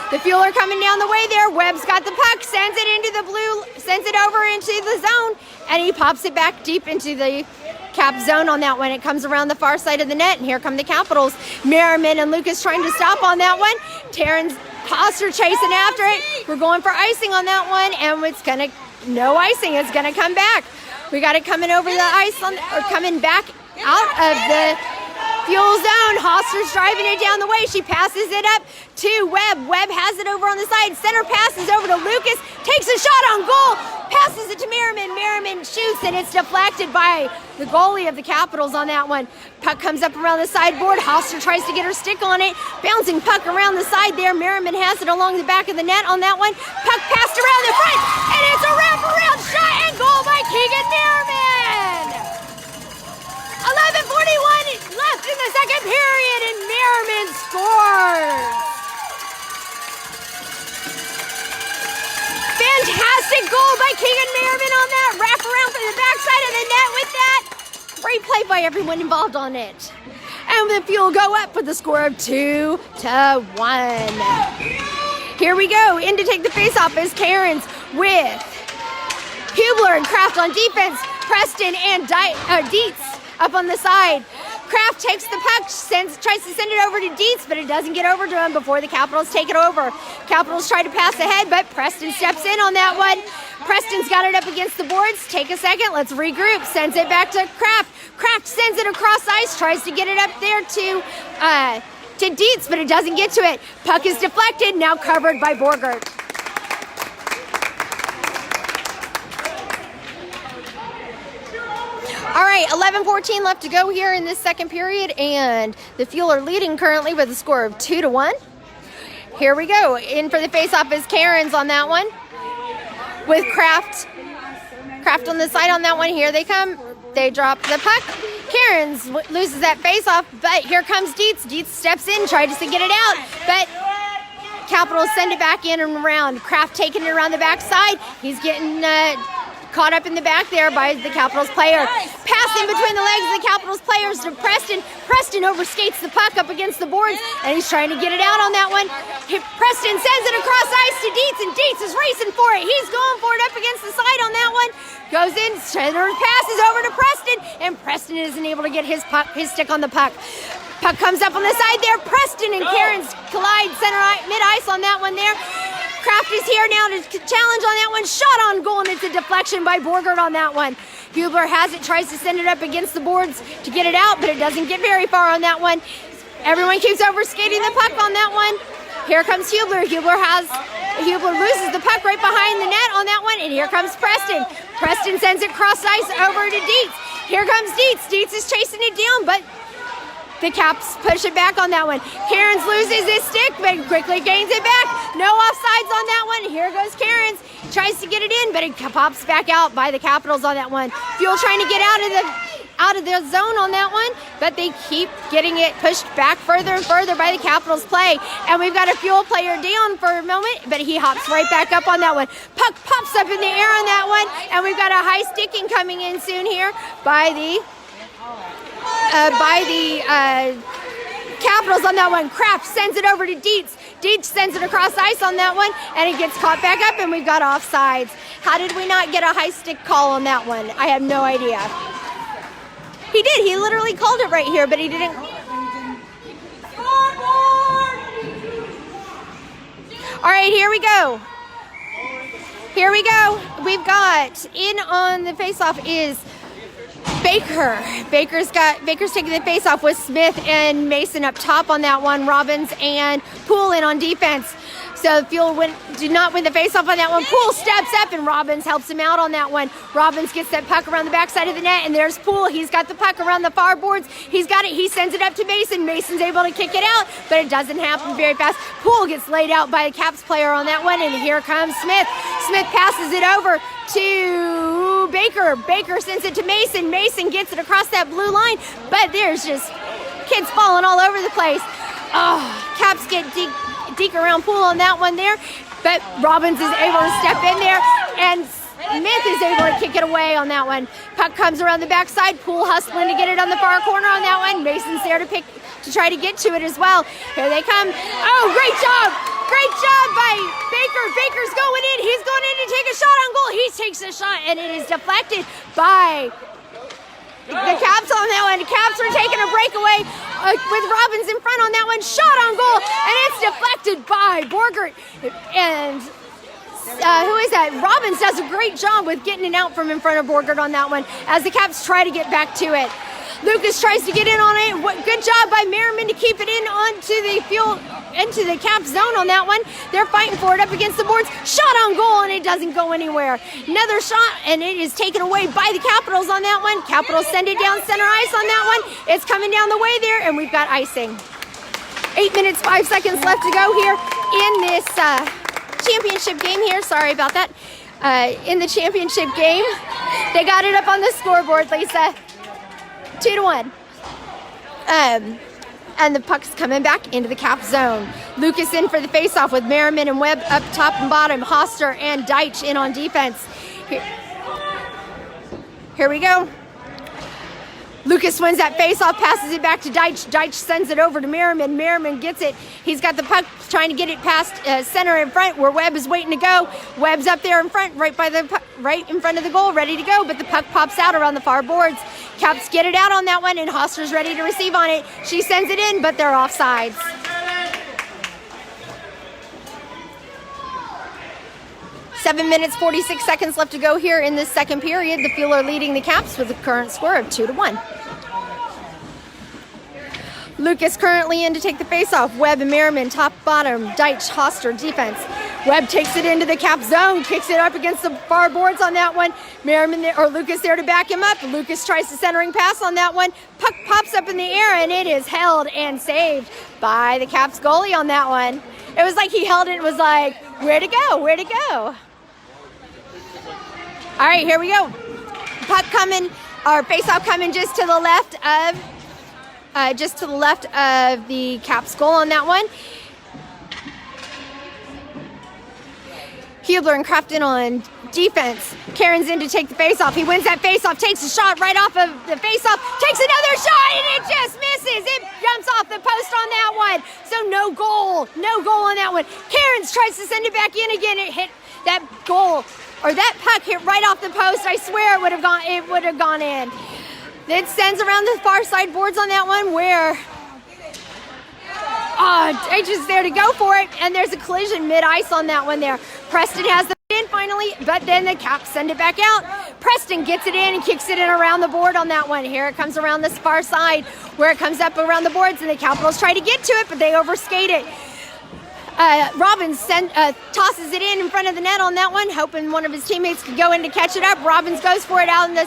The Fuel are coming down the way there. Webb's got the puck, sends it into the blue, sends it over into the zone, and he pops it back deep into the Cap zone on that one. It comes around the far side of the net, and here come the Capitals. Merriman and Lucas trying to stop on that one. Taryn Hoster chasing after it. We're going for icing on that one, and it's gonna, no icing. It's gonna come back. We got it coming over the ice, or coming back out of the Fuel zone. Hoster's driving it down the way. She passes it up to Webb. Webb has it over on the side. Center passes over to Lucas. Takes a shot on goal. Passes it to Merriman. Merriman shoots, and it's deflected by the goalie of the Capitals on that one. Puck comes up around the sideboard. Hoster tries to get her stick on it. Bouncing puck around the side there. Merriman has it along the back of the net on that one. Puck passed around the front, and it's a wraparound shot and goal by Keegan Merriman. 11:41 left in the second period, and Merriman scores. Fantastic goal by Keegan Merriman on that. Wrap around from the backside of the net with that. Great play by everyone involved on it. And the Fuel go up with the score of 2-1. Here we go. In to take the face-off is Kerins with Hublar and Craft on defense. Preston and Dietz up on the side. Craft takes the puck, tries to send it over to Dietz, but it doesn't get over to him before the Capitals take it over. Capitals try to pass ahead, but Preston steps in on that one. Preston's got it up against the boards. Take a second, let's regroup. Sends it back to Craft. Craft sends it across ice, tries to get it up there to Dietz, but it doesn't get to it. Puck is deflected, now covered by Borgert. All right, 11:14 left to go here in this second period, and the Fuel are leading currently with a score of 2-1. Here we go. In for the face-off is Kerins on that one, with Craft. Craft on the side on that one. Here they come. They drop the puck. Kerins loses that face-off, but here comes Dietz. Dietz steps in, tries to get it out, but Capitals send it back in and around. Craft taking it around the backside. He's getting caught up in the back there by the Capitals player. Passing between the legs of the Capitals players to Preston. Preston overskates the puck up against the boards, and he's trying to get it out on that one. Preston sends it across ice to Dietz, and Dietz is racing for it. He's going for it up against the side on that one. Goes in, passes over to Preston, and Preston isn't able to get his stick on the puck. Puck comes up on the side there. Preston and Kerins collide mid-ice on that one there. Craft is here now to challenge on that one. Shot on goal, and it's a deflection by Borgert on that one. Hublar has it, tries to send it up against the boards to get it out, but it doesn't get very far on that one. Everyone keeps overskating the puck on that one. Here comes Hublar. Hublar loses the puck right behind the net on that one, and here comes Preston. Preston sends it cross ice over to Dietz. Here comes Dietz. Dietz is chasing it down, but the Caps push it back on that one. Kerins loses his stick, but quickly gains it back. No offsides on that one. Here goes Kerins. Tries to get it in, but it pops back out by the Capitals on that one. Fuel trying to get out of their zone on that one, but they keep getting it pushed back further and further by the Capitals play. And we've got a Fuel player down for a moment, but he hops right back up on that one. Puck pops up in the air on that one, and we've got a high sticking coming in soon here by the Capitals on that one. Craft sends it over to Dietz. Dietz sends it across ice on that one, and it gets caught back up, and we've got offsides. How did we not get a high stick call on that one? I have no idea. He did. He literally called it right here, but he didn't. All right, here we go. Here we go. We've got in on the faceoff is Baker. Baker's taking the face-off with Smith and Mason up top on that one. Robbins and Poole in on defense. So Fuel did not win the faceoff on that one. Poole steps up and Robbins helps him out on that one. Robbins gets that puck around the backside of the net, and there's Poole. He's got the puck around the far boards. He's got it. He sends it up to Mason. Mason's able to kick it out, but it doesn't happen very fast. Poole gets laid out by the Caps player on that one, and here comes Smith. Smith passes it over to Baker. Baker sends it to Mason. Mason gets it across that blue line, but there's just kids falling all over the place. Oh, Caps get deke around Poole on that one there, but Robbins is able to step in there, and Smith is able to kick it away on that one. Puck comes around the backside. Poole hustling to get it on the far corner on that one. Mason's there to try to get to it as well. Here they come. Oh, great job! Great job by Baker. Baker's going in. He's going in to take a shot on goal. He takes a shot, and it is deflected by the Caps on that one. The Caps are taking a breakaway with Robbins in front on that one. Shot on goal, and it's deflected by Borgert. And who is that? Robbins does a great job with getting it out from in front of Borgert on that one as the Caps try to get back to it. Lucas tries to get in on it. Good job by Merriman to keep it in into the Caps zone on that one. They're fighting for it up against the boards. Shot on goal, and it doesn't go anywhere. Another shot, and it is taken away by the Capitals on that one. Capitals send it down center ice on that one. It's coming down the way there, and we've got icing. 8 minutes, 5 seconds left to go here in this championship game here. Sorry about that. In the championship game, they got it up on the scoreboard, Lisa. 2-1. And the puck's coming back into the Cap zone. Lucas in for the faceoff with Merriman and Webb up top and bottom. Hoster and Dych in on defense. Here we go. Lucas wins that faceoff, passes it back to Dych. Dych sends it over to Merriman. Merriman gets it. He's got the puck, trying to get it past center in front where Webb is waiting to go. Webb's up there in front, right in front of the goal, ready to go, but the puck pops out around the far boards. Caps get it out on that one, and Hoster's ready to receive on it. She sends it in, but they're offsides. Seven minutes, 46 seconds left to go here in this second period. The Fuel are leading the Caps with a current score of 2-1. Lucas currently in to take the faceoff. Webb and Merriman, top, bottom. Dych, Hoster, defense. Webb takes it into the Cap zone, kicks it up against the far boards on that one. Lucas there to back him up. Lucas tries the centering pass on that one. Puck pops up in the air, and it is held and saved by the Caps goalie on that one. It was like he held it and was like, where to go, where to go? All right, here we go. Puck coming, or faceoff coming just to the left of the Caps goal on that one. Hublar and Craft in on defense. Kerins in to take the faceoff. He wins that faceoff, takes a shot right off of the faceoff, takes another shot, and it just misses. It jumps off the post on that one. So no goal on that one. Kerins tries to send it back in again. It hit that goal, or that puck hit right off the post. I swear it would have gone in. It sends around the far side boards on that one where Dych is there to go for it, and there's a collision mid-ice on that one there. Preston has the in finally, but then the Caps send it back out. Preston gets it in and kicks it in around the board on that one. Here it comes around this far side where it comes up around the boards, and the Capitals try to get to it, but they overskate it. Robbins tosses it in front of the net on that one, hoping one of his teammates could go in to catch it up. Robbins goes for it out on the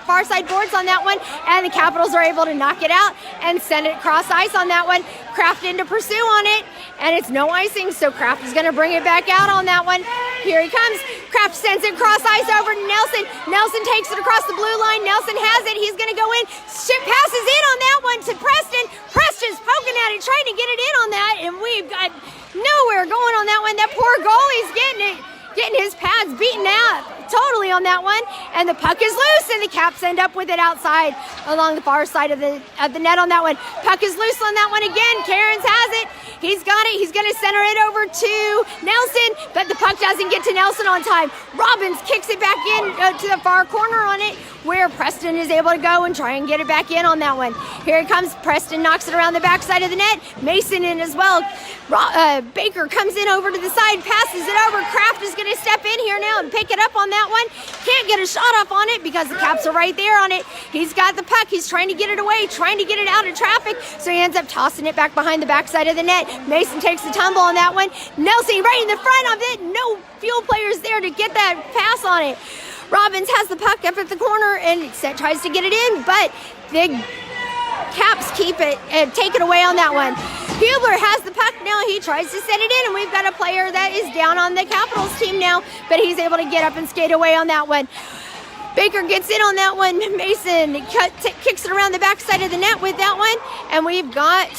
far side boards on that one, and the Capitals are able to knock it out and send it cross ice on that one. Craft in to pursue on it, and it's no icing, so Craft is going to bring it back out on that one. Here he comes. Craft sends it cross ice over to Nelson. Nelson takes it across the blue line. Nelson has it. He's going to go in. Ship passes in on that one to Preston. Preston's poking at it, trying to get it in on that, and we've got nowhere going on that one. That poor goalie's getting his pads beaten out totally on that one, and the puck is loose, and the Caps end up with it outside along the far side of the net on that one. Puck is loose on that one again. Kerins has it. He's got it. He's going to center it over to Nelson, but the puck doesn't get to Nelson on time. Robbins kicks it back in to the far corner on it, where Preston is able to go and try and get it back in on that one. Here it comes. Preston knocks it around the backside of the net. Mason in as well. Baker comes in over to the side, passes it over. Craft is going to step in here now and pick it up on that one. Can't get a shot off on it because the Caps are right there on it. He's got the puck. He's trying to get it away, trying to get it out of traffic. So he ends up tossing it back behind the backside of the net. Mason takes the tumble on that one. Nelson right in the front of it. No Fuel players there to get that pass on it. Robbins has the puck up at the corner and tries to get it in, but the Caps keep it and take it away on that one. Hublar has the puck now. He tries to set it in, and we've got a player that is down on the Capitals team now, but he's able to get up and skate away on that one. Baker gets in on that one. Mason kicks it around the backside of the net with that one, and we've got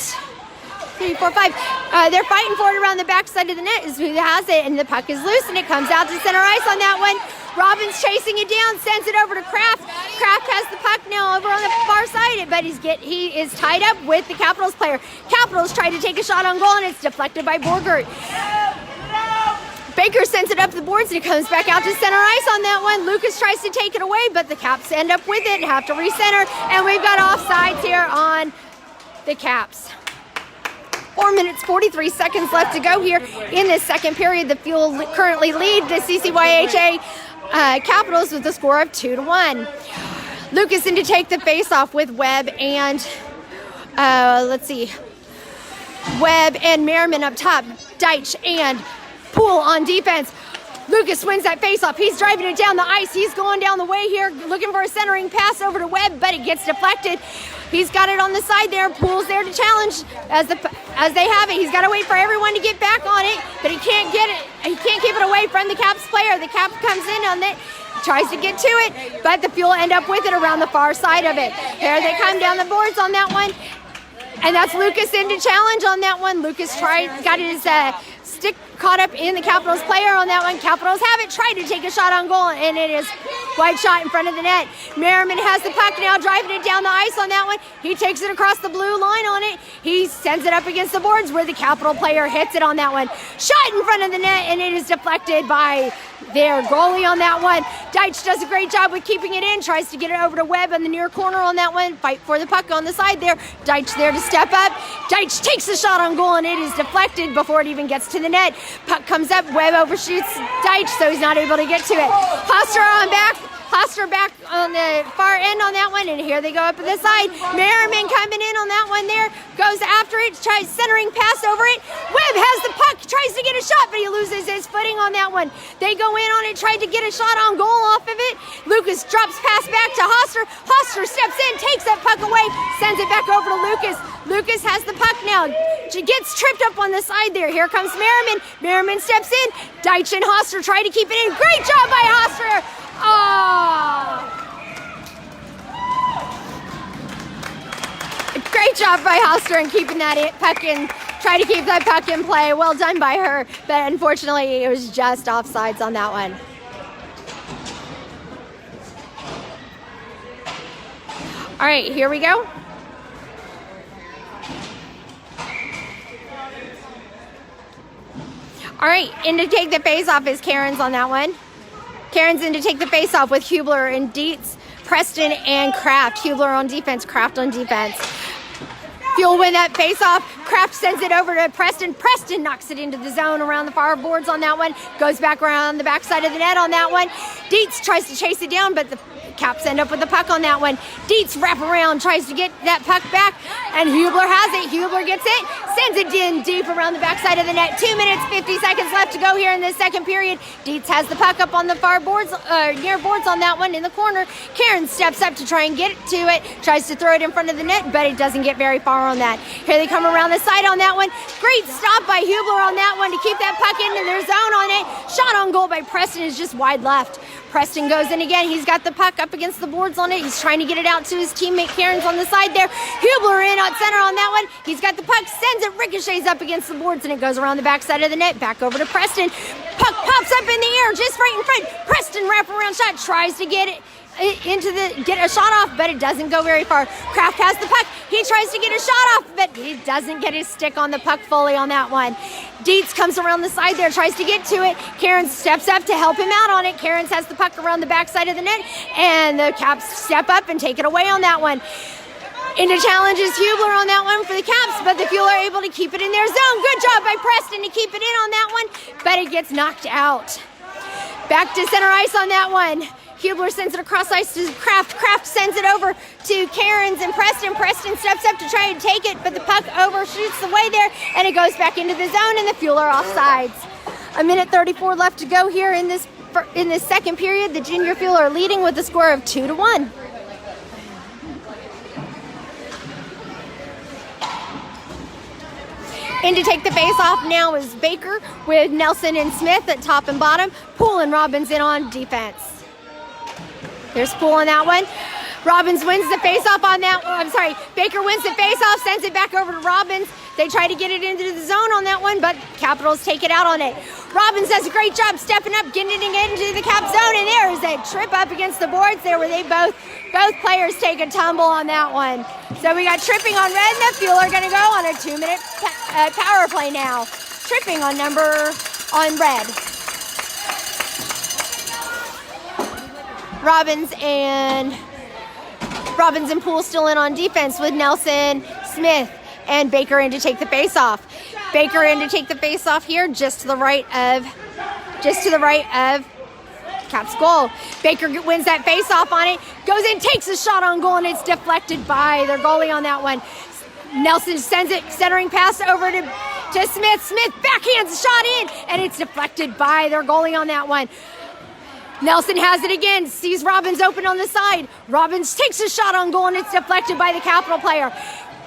3, 4, 5. They're fighting for it around the backside of the net is who has it, and the puck is loose, and it comes out to center ice on that one. Robbins chasing it down, sends it over to Craft. Craft has the puck now over on the far side, but he is tied up with the Capitals player. Capitals try to take a shot on goal, and it's deflected by Borgert. Baker sends it up the boards, and it comes back out to center ice on that one. Lucas tries to take it away, but the Caps end up with it and have to recenter, and we've got offsides here on the Caps. 4 minutes, 43 seconds left to go here in this second period. The Fuel currently lead the CCYHA Capitals with a score of 2-1. Lucas in to take the face-off with Webb and, Webb and Merriman up top. Dych and Poole on defense. Lucas wins that face-off. He's driving it down the ice. He's going down the way here, looking for a centering pass over to Webb, but it gets deflected. He's got it on the side there. Poole's there to challenge as they have it. He's got to wait for everyone to get back on it, but he can't get it. He can't keep it away from the Caps player. The Cap comes in on it, tries to get to it, but the Fuel end up with it around the far side of it. Here they come down the boards on that one, and that's Lucas in to challenge on that one. Lucas got his stick caught up in the Capitals player on that one. Capitals have it, tried to take a shot on goal, and it is wide shot in front of the net. Merriman has the puck now, driving it down the ice on that one. He takes it across the blue line on it. He sends it up against the boards where the Capital player hits it on that one. Shot in front of the net, and it is deflected by their goalie on that one. Dych does a great job with keeping it in, tries to get it over to Webb in the near corner on that one. Fight for the puck on the side there. Dych there to step up. Dych takes the shot on goal, and it is deflected before it even gets to the net. Puck comes up, Webb overshoots Dych, so he's not able to get to it. Hoster back on the far end on that one, and here they go up to the side. Merriman coming in on that one there, goes after it, tries centering pass over it. Webb has the puck, tries to get a shot, but he loses his footing on that one. They go in on it, tried to get a shot on goal off of it. Lucas drops pass back to Hoster. Hoster steps in, takes that puck away, sends it back over to Lucas. Lucas has the puck now. She gets tripped up on the side there. Here comes Merriman. Merriman steps in. Dych and Hoster try to keep it in. Great job by Hoster. Great job by Hoster in keeping that puck in. Try to keep that puck in play. Well done by her, but unfortunately it was just offsides on that one. All right, here we go. All right, in to take the face-off is Kerins on that one. Kerins in to take the face-off with Hublar and Dietz, Preston, and Craft. Hublar on defense, Craft on defense. Fuel win that face-off. Craft sends it over to Preston. Preston knocks it into the zone around the far boards on that one. Goes back around the backside of the net on that one. Dietz tries to chase it down, but the Caps end up with the puck on that one. Dietz wrap around, tries to get that puck back, and Hublar has it. Hublar gets it, sends it in deep around the backside of the net. 2 minutes, 50 seconds left to go here in the second period. Dietz has the puck up on the far boards, near boards on that one in the corner. Kerins steps up to try and get to it, tries to throw it in front of the net, but it doesn't get very far on that. Here they come around the side on that one. Great stop by Hublar on that one to keep that puck into their zone on it. Shot on goal by Preston is just wide left. Preston goes in again. He's got the puck up against the boards on it. He's trying to get it out to his teammate Kerins on the side there. Hublar in on center on that one. He's got the puck, sends it, ricochets up against the boards, and it goes around the backside of the net. Back over to Preston. Puck pops up in the air just right in front. Preston wraparound shot, tries to get it get a shot off, but it doesn't go very far. Craft has the puck. He tries to get a shot off, but he doesn't get his stick on the puck fully on that one. Dietz comes around the side there, tries to get to it. Kerins steps up to help him out on it. Kerins has the puck around the backside of the net, and the Caps step up and take it away on that one. Into challenges Hublar on that one for the Caps, but the Fuel are able to keep it in their zone. Good job by Preston to keep it in on that one, but it gets knocked out. Back to center ice on that one. Hublar sends it across ice to Craft. Craft sends it over to Kerins and Preston. Preston steps up to try and take it, but the puck overshoots the way there, and it goes back into the zone, and the Fuel are offsides. 1:34 left to go here in this second period. The Junior Fuel are leading with a score of 2-1. In to take the face off now is Baker with Nelson and Smith at top and bottom. Poole and Robbins in on defense. There's Poole on that one. Robbins wins the face-off on that. Baker wins the face-off, sends it back over to Robbins. They try to get it into the zone on that one, but Capitals take it out on it. Robbins does a great job stepping up, getting it into the Cap zone, and there is a trip up against the boards there where they both players take a tumble on that one. So we got tripping on red, and the Fuel are going to go on a 2-minute power play now. Tripping on red. Robbins and Poole still in on defense with Nelson, Smith, and Baker in to take the face-off. Baker in to take the face-off here, just to the right of Cap's goal. Baker wins that face-off on it, goes in, takes a shot on goal, and it's deflected by their goalie on that one. Nelson sends it, centering pass over to Smith. Smith backhands the shot in, and it's deflected by their goalie on that one. Nelson has it again, sees Robbins open on the side. Robbins takes a shot on goal, and it's deflected by the Capital player.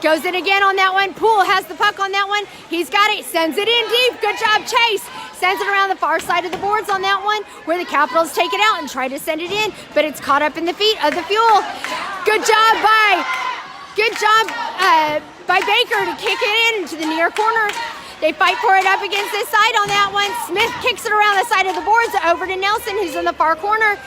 Goes in again on that one. Poole has the puck on that one. He's got it, sends it in deep. Good job, Chase. Sends it around the far side of the boards on that one, where the Capitals take it out and try to send it in, but it's caught up in the feet of the Fuel. Good job by Baker to kick it into the near corner. They fight for it up against this side on that one. Smith kicks it around the side of the boards over to Nelson, who's in the far corner.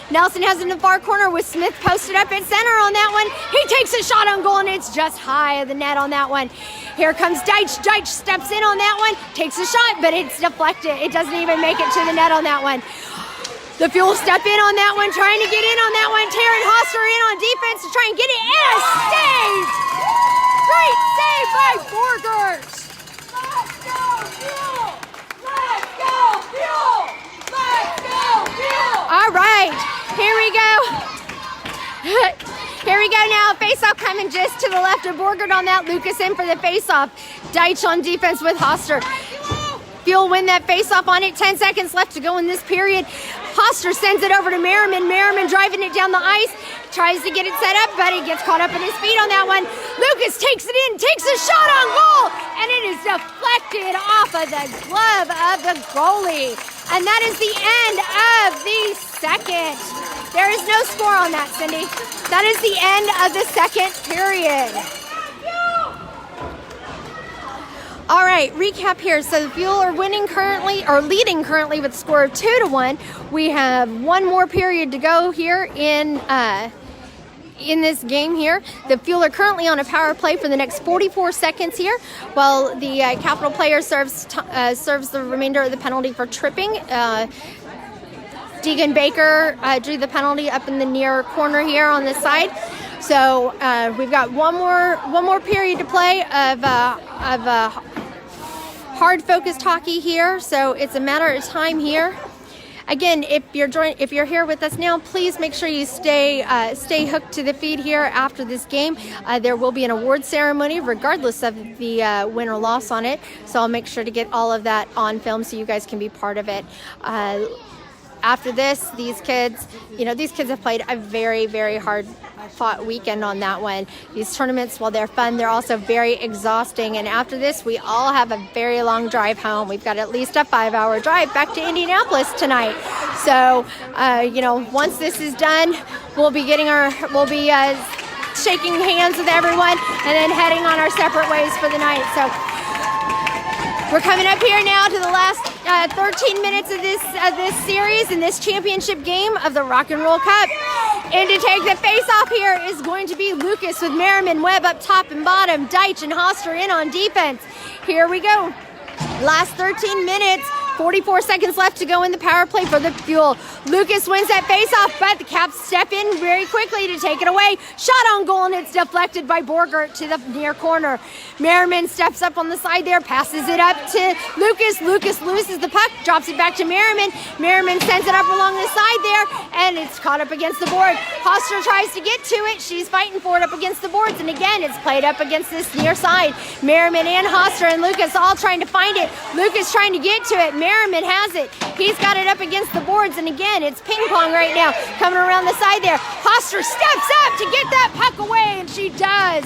Nelson has it in the far corner with Smith posted up at center on that one. He takes a shot on goal, and it's just high of the net on that one. Here comes Dych. Dych steps in on that one, takes a shot, but it's deflected. It doesn't even make it to the net on that one. The Fuel step in on that one, trying to get in on that one. Taryn Hoster in on defense to try and get it, and a save! Great save by Borgert! All right, here we go. Here we go now. Face-off coming just to the left of Borgert on that. Lucas in for the face-off. Deitch on defense with Hoster. Fuel win that face-off on it. 10 seconds left to go in this period. Hoster sends it over to Merriman. Merriman driving it down the ice. Tries to get it set up, but he gets caught up in his feet on that one. Lucas takes it in, takes a shot on goal, and it is deflected off of the glove of the goalie. And that is the end of the second. There is no score on that, Cindy. That is the end of the second period. All right, recap here. So the Fuel are leading currently with a score of 2-1. We have one more period to go here in this game here. The Fuel are currently on a power play for the next 44 seconds here, while the Capital player serves the remainder of the penalty for tripping. Deagan Baker drew the penalty up in the near corner here on this side. So we've got one more period to play of hard focused hockey here. So it's a matter of time here. Again, if you're here with us now, please make sure you stay hooked to the feed here after this game. There will be an award ceremony regardless of the win or loss on it. So I'll make sure to get all of that on film so you guys can be part of it. After this, these kids have played a very, very hard fought weekend on that one. These tournaments, while they're fun, they're also very exhausting. And after this, we all have a very long drive home. We've got at least a 5-hour drive back to Indianapolis tonight. So, once this is done, we'll be shaking hands with everyone and then heading on our separate ways for the night. So we're coming up here now to the last 13 minutes of this series in this championship game of the Rock and Roll Cup. And to take the face-off here is going to be Lucas with Merriman, Webb up top and bottom, Deitch and Hoster in on defense. Here we go. Last 13 minutes. 44 seconds left to go in the power play for the Fuel. Lucas wins that face-off, but the Caps step in very quickly to take it away. Shot on goal, and it's deflected by Borgert to the near corner. Merriman steps up on the side there, passes it up to Lucas. Lucas loses the puck, drops it back to Merriman. Merriman sends it up along the side there, and it's caught up against the board. Hoster tries to get to it. She's fighting for it up against the boards, and again, it's played up against this near side. Merriman and Hoster and Lucas all trying to find it. Lucas trying to get to it. Merriman has it. He's got it up against the boards, and again, it's ping pong right now, coming around the side there. Hoster steps up to get that puck away, and she does.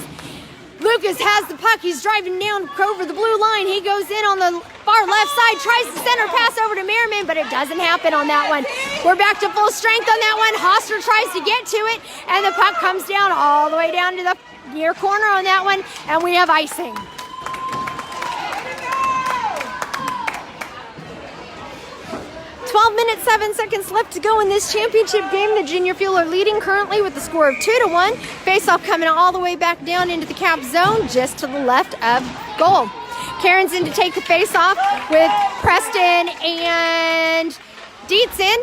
Lucas has the puck. He's driving down over the blue line. He goes in on the far left side, tries to center pass over to Merriman, but it doesn't happen on that one. We're back to full strength on that one. Hoster tries to get to it, and the puck comes down all the way down to the near corner on that one, and we have icing. 12 minutes, 7 seconds left to go in this championship game. The Junior Fuel are leading currently with the score of 2-1. Face-off coming all the way back down into the cap zone, just to the left of goal. Kerins in to take the face-off with Preston and Dietz in.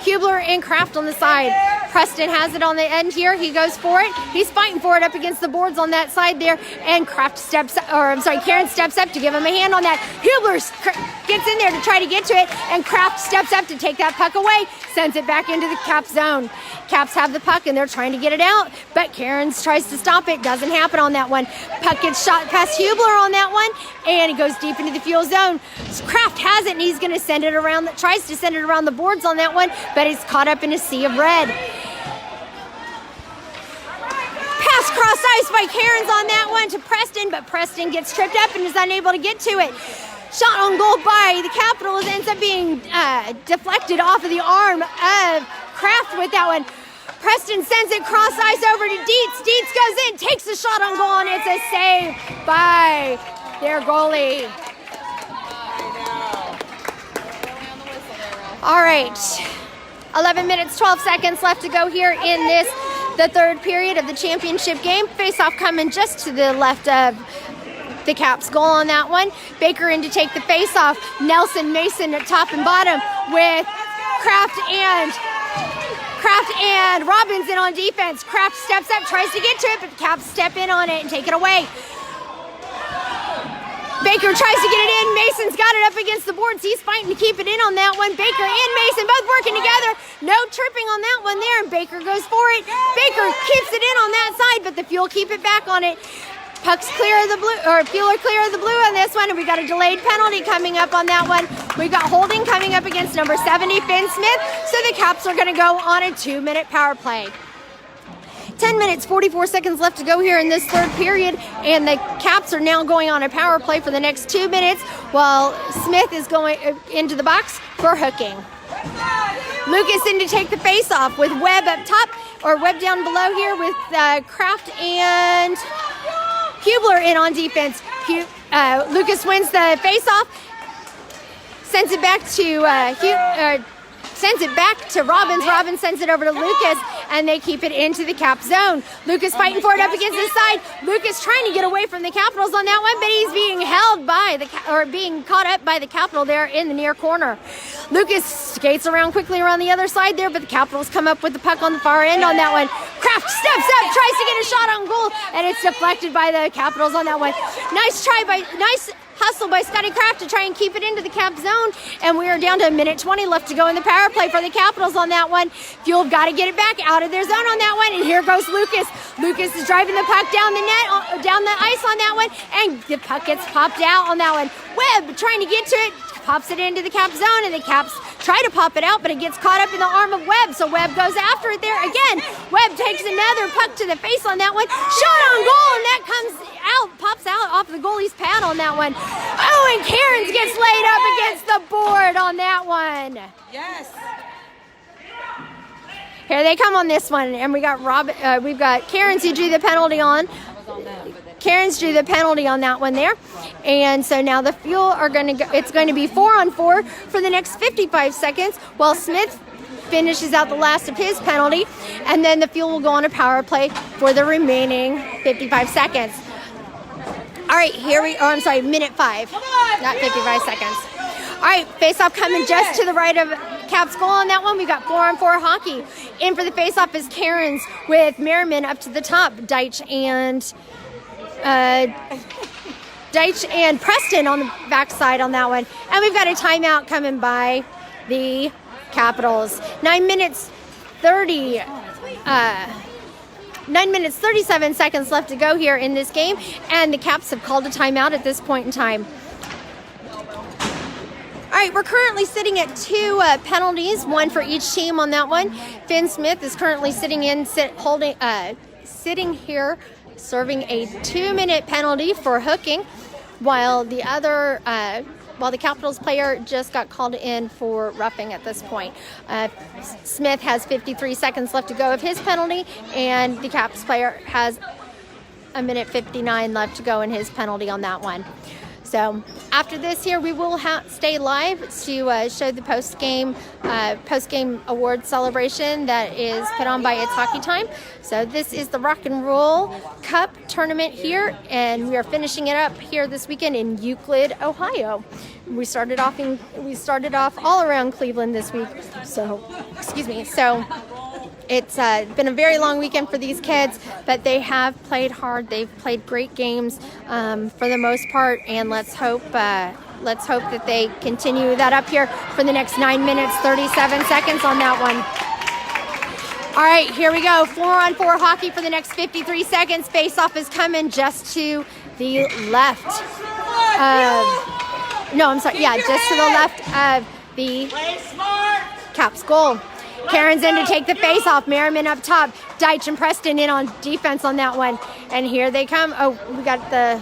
Hublar and Craft on the side. Preston has it on the end here. He goes for it. He's fighting for it up against the boards on that side there. And Kerins steps up to give him a hand on that. Hublar gets in there to try to get to it. And Craft steps up to take that puck away. Sends it back into the cap zone. Caps have the puck and they're trying to get it out. But Kerins tries to stop it. Doesn't happen on that one. Puck gets shot past Hublar on that one. And it goes deep into the Fuel zone. Craft has it and he's going to send it around. Tries to send it around the boards on that one. But it's caught up in a sea of red. Pass cross ice by Kerins on that one to Preston, but Preston gets tripped up and is unable to get to it. Shot on goal by the Capitals ends up being deflected off of the arm of Craft with that one. Preston sends it cross ice over to Dietz. Dietz goes in, takes the shot on goal, and it's a save by their goalie. All right. 11 minutes, 12 seconds left to go here in the third period of the championship game. Face-off coming just to the left of the Caps goal on that one. Baker in to take the face-off. Nelson Mason at top and bottom with Craft and Robbins in on defense. Craft steps up, tries to get to it, but the Caps step in on it and take it away. Baker tries to get it in. Mason's got it up against the boards. He's fighting to keep it in on that one. Baker and Mason both working together. No tripping on that one there, and Baker goes for it. Baker keeps it in on that side, but the Fuel keep it back on it. Puck's clear of the blue, or Fuel are clear of the blue on this one, and we got a delayed penalty coming up on that one. We got holding coming up against number 70, Finn Smith, so the Caps are going to go on a 2-minute power play. 10 minutes, 44 seconds left to go here in this third period, and the Caps are now going on a power play for the next 2 minutes while Smith is going into the box for hooking. Lucas in to take the face-off with Webb up top, or Webb down below here with Craft and Hublar in on defense. Lucas wins the face-off, sends it back to Robbins. Robbins sends it over to Lucas, and they keep it into the cap zone. Lucas fighting for it up against his side. Lucas trying to get away from the Capitals on that one, but he's being held by being caught up by the Capital there in the near corner. Lucas skates around quickly around the other side there, but the Capitals come up with the puck on the far end on that one. Craft steps up, tries to get a shot on goal, and it's deflected by the Capitals on that one. Nice hustle by Scotty Craft to try and keep it into the cap zone, and we are down to 1:20 left to go in the power play for the Capitals on that one. Fuel have got to get it back out of their zone on that one, and here goes Lucas. Lucas is driving the puck down the net, down the ice on that one, and the puck gets popped out on that one. Webb trying to get to it, pops it into the cap zone, and the Caps try to pop it out, but it gets caught up in the arm of Webb, so Webb goes after it there again. Webb takes another puck to the face on that one. Shot on goal, and that comes out, pops out off the goalie's pad on that one. Owen Kerins gets laid up against the board on that one. Yes. Here they come on this one, and we've got Kerins who drew the penalty on. Kerins drew the penalty on that one there. And so now the Fuel are going to go, it's going to be 4-on-4 for the next 55 seconds while Smith finishes out the last of his penalty, and then the Fuel will go on a power play for the remaining 55 seconds. All right, minute 5, not 55 seconds. right, face-off coming just to the right of Cap's goal on that one. We got 4-on-4 hockey. In for the face-off is Kerins with Merriman up to the top. Dych and Preston on the backside on that one. And we've got a timeout coming by the Capitals. 9 minutes 37 seconds left to go here in this game, and the Caps have called a timeout at this point in time. All right, we're currently sitting at 2 penalties, 1 for each team on that one. Finn Smith is currently sitting here serving a 2-minute penalty for hooking, while the Capitals player just got called in for roughing at this point. Smith has 53 seconds left to go of his penalty, and the Caps player has 1:59 left to go in his penalty on that one. So after this here, we will stay live to show the post-game award celebration that is put on by It's Hockey Time. So this is the Rock and Roll Cup tournament here, and we are finishing it up here this weekend in Euclid, Ohio. We started off all around Cleveland this week. So, excuse me. So it's been a very long weekend for these kids, but they have played hard. They've played great games for the most part, and let's hope that they continue that up here for the next 9 minutes, 37 seconds on that one. All right, here we go. 4-on-4 hockey for the next 53 seconds. Face-off is coming just to the left. Just to the left of the Caps goal. Kerins in to take the face-off. Merriman up top. Dych and Preston in on defense on that one. And here they come. Oh, we got the...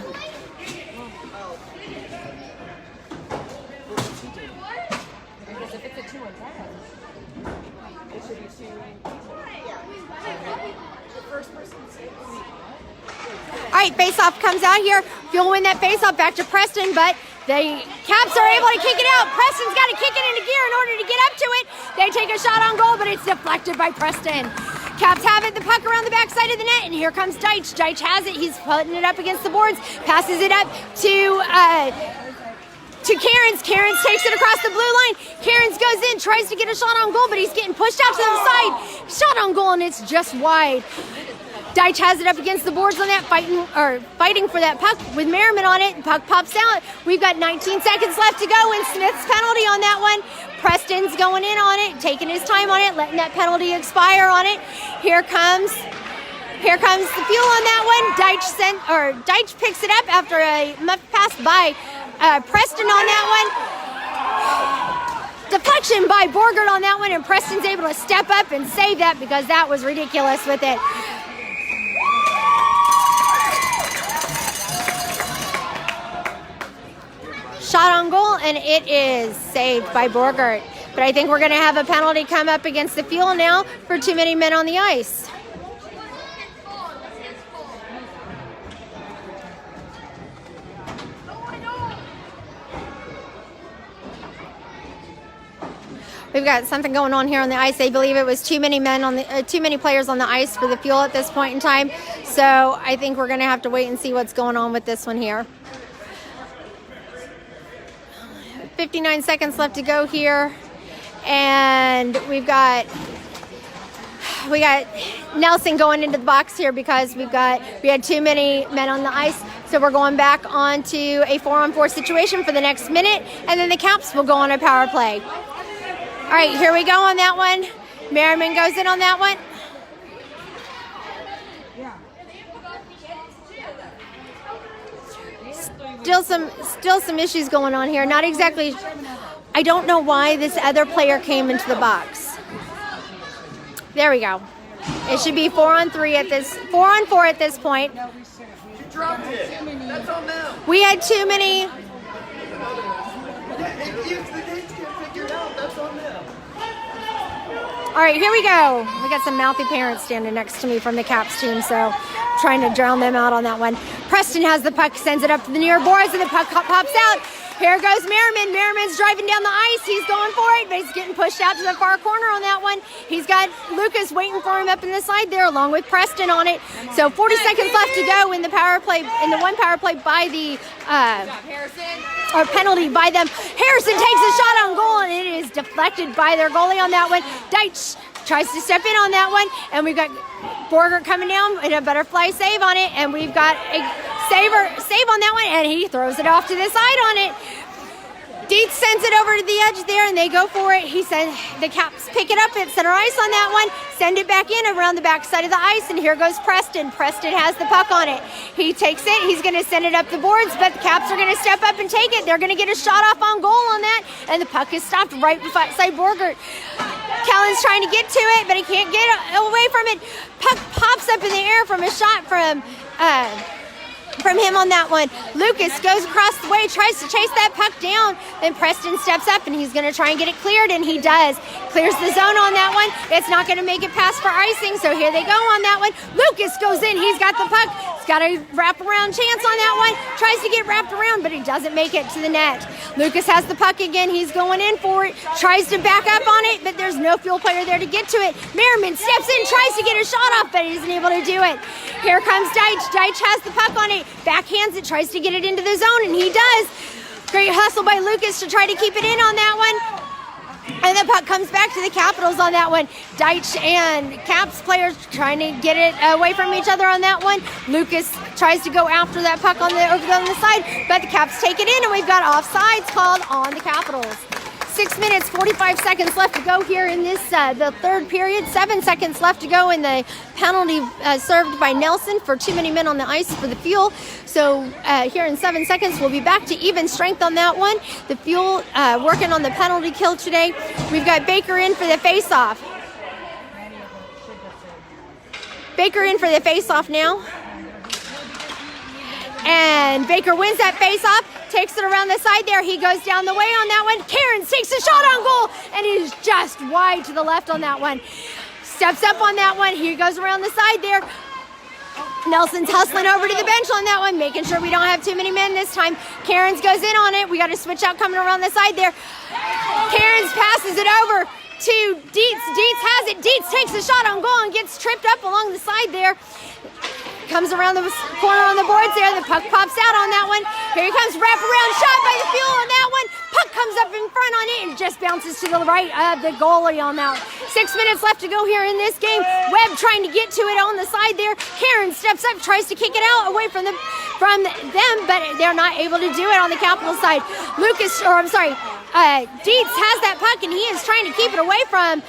All right, face-off comes out here. Fuel win that face-off back to Preston, but the Caps are able to kick it out. Preston's got to kick it into gear in order to get up to it. They take a shot on goal, but it's deflected by Preston. Caps have it, the puck around the backside of the net, and here comes Dych. Dych has it. He's putting it up against the boards, passes it up to Kerins. Kerins takes it across the blue line. Kerins goes in, tries to get a shot on goal, but he's getting pushed out to the side. Shot on goal, and it's just wide. Dych has it up against the boards on that, fighting for that puck with Merriman on it. Puck pops out. We've got 19 seconds left to go, and Smith's penalty on that one. Preston's going in on it, taking his time on it, letting that penalty expire on it. Here comes the fuel on that one. Dych picks it up after a muff pass by Preston on that one. Deflection by Borgert on that one, and Preston's able to step up and save that because that was ridiculous with it. Shot on goal, and it is saved by Borgert. But I think we're going to have a penalty come up against the Fuel now for too many men on the ice. We've got something going on here on the ice. They believe it was too many players on the ice for the Fuel at this point in time. So I think we're going to have to wait and see what's going on with this one here. 59 seconds left to go here, and we got Nelson going into the box here because we had too many men on the ice, so we're going back on to a 4-on-4 situation for the next minute, and then the Caps will go on a power play. All right, here we go on that one. Merriman goes in on that one. Still some issues going on here. Not exactly. I don't know why this other player came into the box. There we go. It should be 4-on-4 at this point. We had too many. All right, here we go. We got some mouthy parents standing next to me from the Caps team, so trying to drown them out on that one. Preston has the puck, sends it up to the near boards, and the puck pops out. Here goes Merriman. Merriman's driving down the ice. He's going for it, but he's getting pushed out to the far corner on that one. He's got Lucas waiting for him up in the side there, along with Preston on it. So 40 seconds left to go in the power play, in the one power play by the or penalty by them. Harrison takes a shot on goal, and it is deflected by their goalie on that one. Dych tries to step in on that one, and we've got Borgert coming down and a butterfly save on it, and we've got a save on that one, and he throws it off to the side on it. Dietz sends it over to the edge there, and they go for it. He said the Caps pick it up at center ice on that one, send it back in around the back side of the ice, and here goes Preston. Preston has the puck on it. He takes it. He's going to send it up the boards, but the Caps are going to step up and take it. They're going to get a shot off on goal on that, and the puck is stopped right beside Borgert. Kellen's trying to get to it, but he can't get away from it. Puck pops up in the air from a shot from him on that one. Lucas goes across the way, tries to chase that puck down. Then Preston steps up, and he's going to try and get it cleared, and he does. Clears the zone on that one. It's not going to make it past for icing, so here they go on that one. Lucas goes in. He's got the puck. He's got a wrap-around chance on that one. Tries to get wrapped around, but he doesn't make it to the net. Lucas has the puck again. He's going in for it. Tries to back up on it, but there's no Fuel player there to get to it. Merriman steps in, tries to get a shot off, but he isn't able to do it. Here comes Dych. Dych has the puck on it. Backhands it, tries to get it into the zone, and he does. Great hustle by Lucas to try to keep it in on that one. And the puck comes back to the Capitals on that one. Dych and Caps players trying to get it away from each other on that one. Lucas tries to go after that puck over on the side, but the Caps take it in, and we've got offsides called on the Capitals. 6 minutes, 45 seconds left to go here in this, the third period. 7 seconds left to go in the penalty served by Nelson for too many men on the ice for the Fuel. So here in 7 seconds, we'll be back to even strength on that one. The Fuel working on the penalty kill today. We've got Baker in for the face-off. Baker in for the face-off now. And Baker wins that face-off. Takes it around the side there. He goes down the way on that one. Kerins takes a shot on goal, and he's just wide to the left on that one. Steps up on that one. He goes around the side there. Nelson's hustling over to the bench on that one, making sure we don't have too many men this time. Kerins goes in on it. We got a switch out coming around the side there. Kerins passes it over to Dietz. Dietz has it. Dietz takes a shot on goal and gets tripped up along the side there. Comes around the corner on the boards there. The puck pops out on that one. Here he comes, wraparound shot by the Fuel on that one. Puck comes up in front on it and just bounces to the right of the goalie on that. 6 minutes left to go here in this game. Webb trying to get to it on the side there. Kerins steps up, tries to kick it out away from them, but they're not able to do it on the Capital side. Dietz has that puck, and he is trying to keep it away from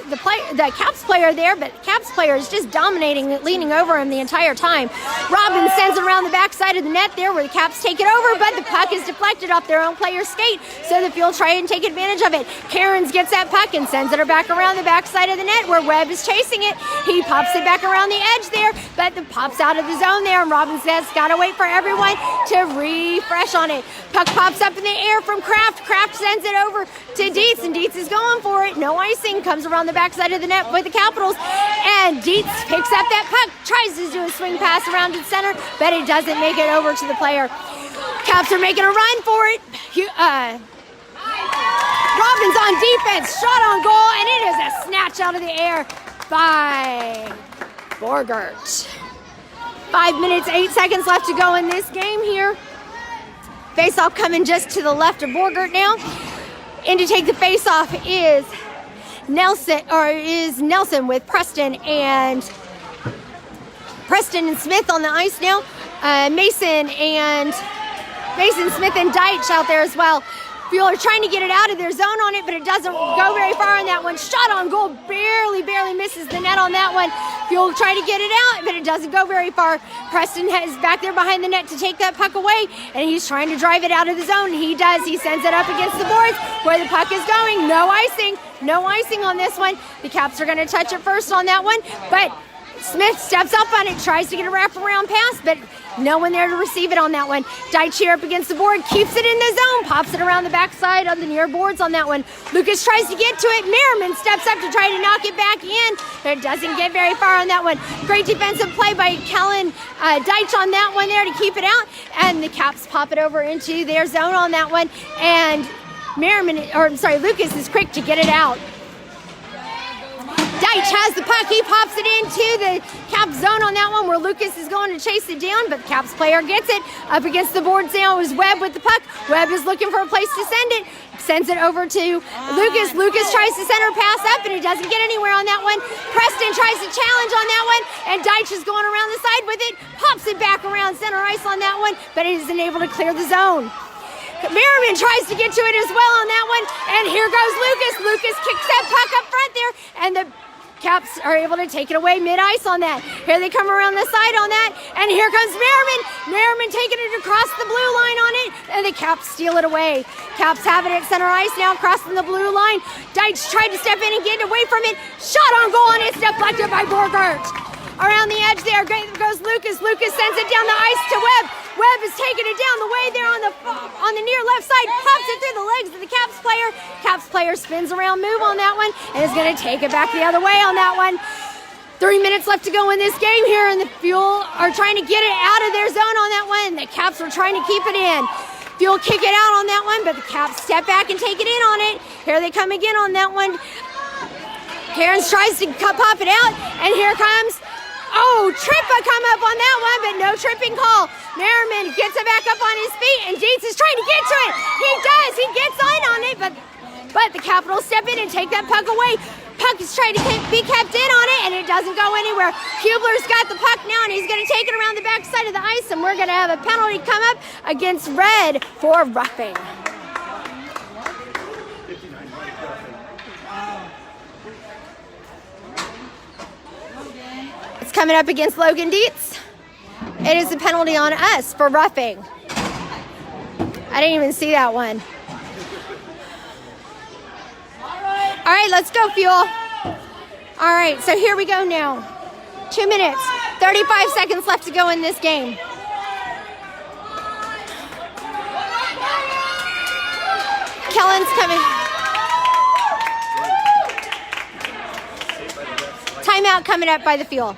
the Caps player there, but the Caps player is just dominating, leaning over him the entire time. Robbins sends it around the backside of the net there where the Caps take it over, but the puck is deflected off their own player's skate, so the Fuel try and take advantage of it. Kerins gets that puck and sends it back around the backside of the net where Webb is chasing it. He pops it back around the edge there, but it pops out of the zone there, and Robbins has got to wait for everyone to refresh on it. Puck pops up in the air from Craft. Craft sends it over to Dietz, and Dietz is going for it. No icing. Comes around the backside of the net with the Capitals, and Dietz picks up that puck, tries to do a swing pass around the center, but it doesn't make it over to the player. Caps are making a run for it. Robbins on defense, shot on goal, and it is a snatch out of the air by Borgert. 5 minutes, 8 seconds left to go in this game here. Face-off coming just to the left of Borgert now. In to take the face-off is Nelson with Preston and Smith on the ice now. Mason, Smith, and Dych out there as well. Fuel are trying to get it out of their zone on it, but it doesn't go very far on that one. Shot on goal, barely misses the net on that one. Fuel try to get it out, but it doesn't go very far. Preston is back there behind the net to take that puck away, and he's trying to drive it out of the zone. He does. He sends it up against the boards where the puck is going. No icing on this one. The Caps are going to touch it first on that one, but Smith steps up on it, tries to get a wraparound pass, but no one there to receive it on that one. Dych here up against the board, keeps it in the zone, pops it around the backside of the near boards on that one. Lucas tries to get to it. Merriman steps up to try to knock it back in, but it doesn't get very far on that one. Great defensive play by Kellen Dych on that one there to keep it out, and the Caps pop it over into their zone on that one, and Lucas is quick to get it out. Dych has has the puck. He pops it into the Caps zone on that one where Lucas is going to chase it down, but the Caps player gets it. Up against the boards now is Webb with the puck. Webb is looking for a place to send it. Sends it over to Lucas. Lucas tries to center pass up, and he doesn't get anywhere on that one. Preston tries to challenge on that one, and Dych is going around the side with it. Pops it back around center ice on that one, but he isn't able to clear the zone. Merriman tries to get to it as well on that one, and here goes Lucas. Lucas kicks that puck up front there, and the Caps are able to take it away mid-ice on that. Here they come around the side on that, and here comes Merriman. Merriman taking it across the blue line on it, and the Caps steal it away. Caps have it at center ice now, crossing the blue line. Dych tried to step in and get away from it. Shot on goal, and it's deflected by Borgert. Around the edge there goes Lucas. Lucas sends it down the ice to Webb. Webb is taking it down the way there on the near left side. Pops it through the legs of the Caps player. Caps player spins around move on that one and is going to take it back the other way on that one. 3 minutes left to go in this game here, and the Fuel are trying to get it out of their zone on that one. The Caps are trying to keep it in. Fuel kick it out on that one, but the Caps step back and take it in on it. Here they come again on that one. Kerins tries to pop it out, and here comes... Oh, Trippa come up on that one, but no tripping call. Merriman gets it back up on his feet, and Dietz is trying to get to it. He does. He gets in on it, but the Capitals step in and take that puck away. Puck is trying to be kept in on it, and it doesn't go anywhere. Hublar's got the puck now, and he's going to take it around the backside of the ice, and we're going to have a penalty come up against Red for roughing. Coming up against Logan Dietz. It is a penalty on us for roughing. I didn't even see that one. All right, let's go, Fuel. All right, so here we go now. 2 minutes, 35 seconds left to go in this game. Kellen's coming. Timeout coming up by the Fuel.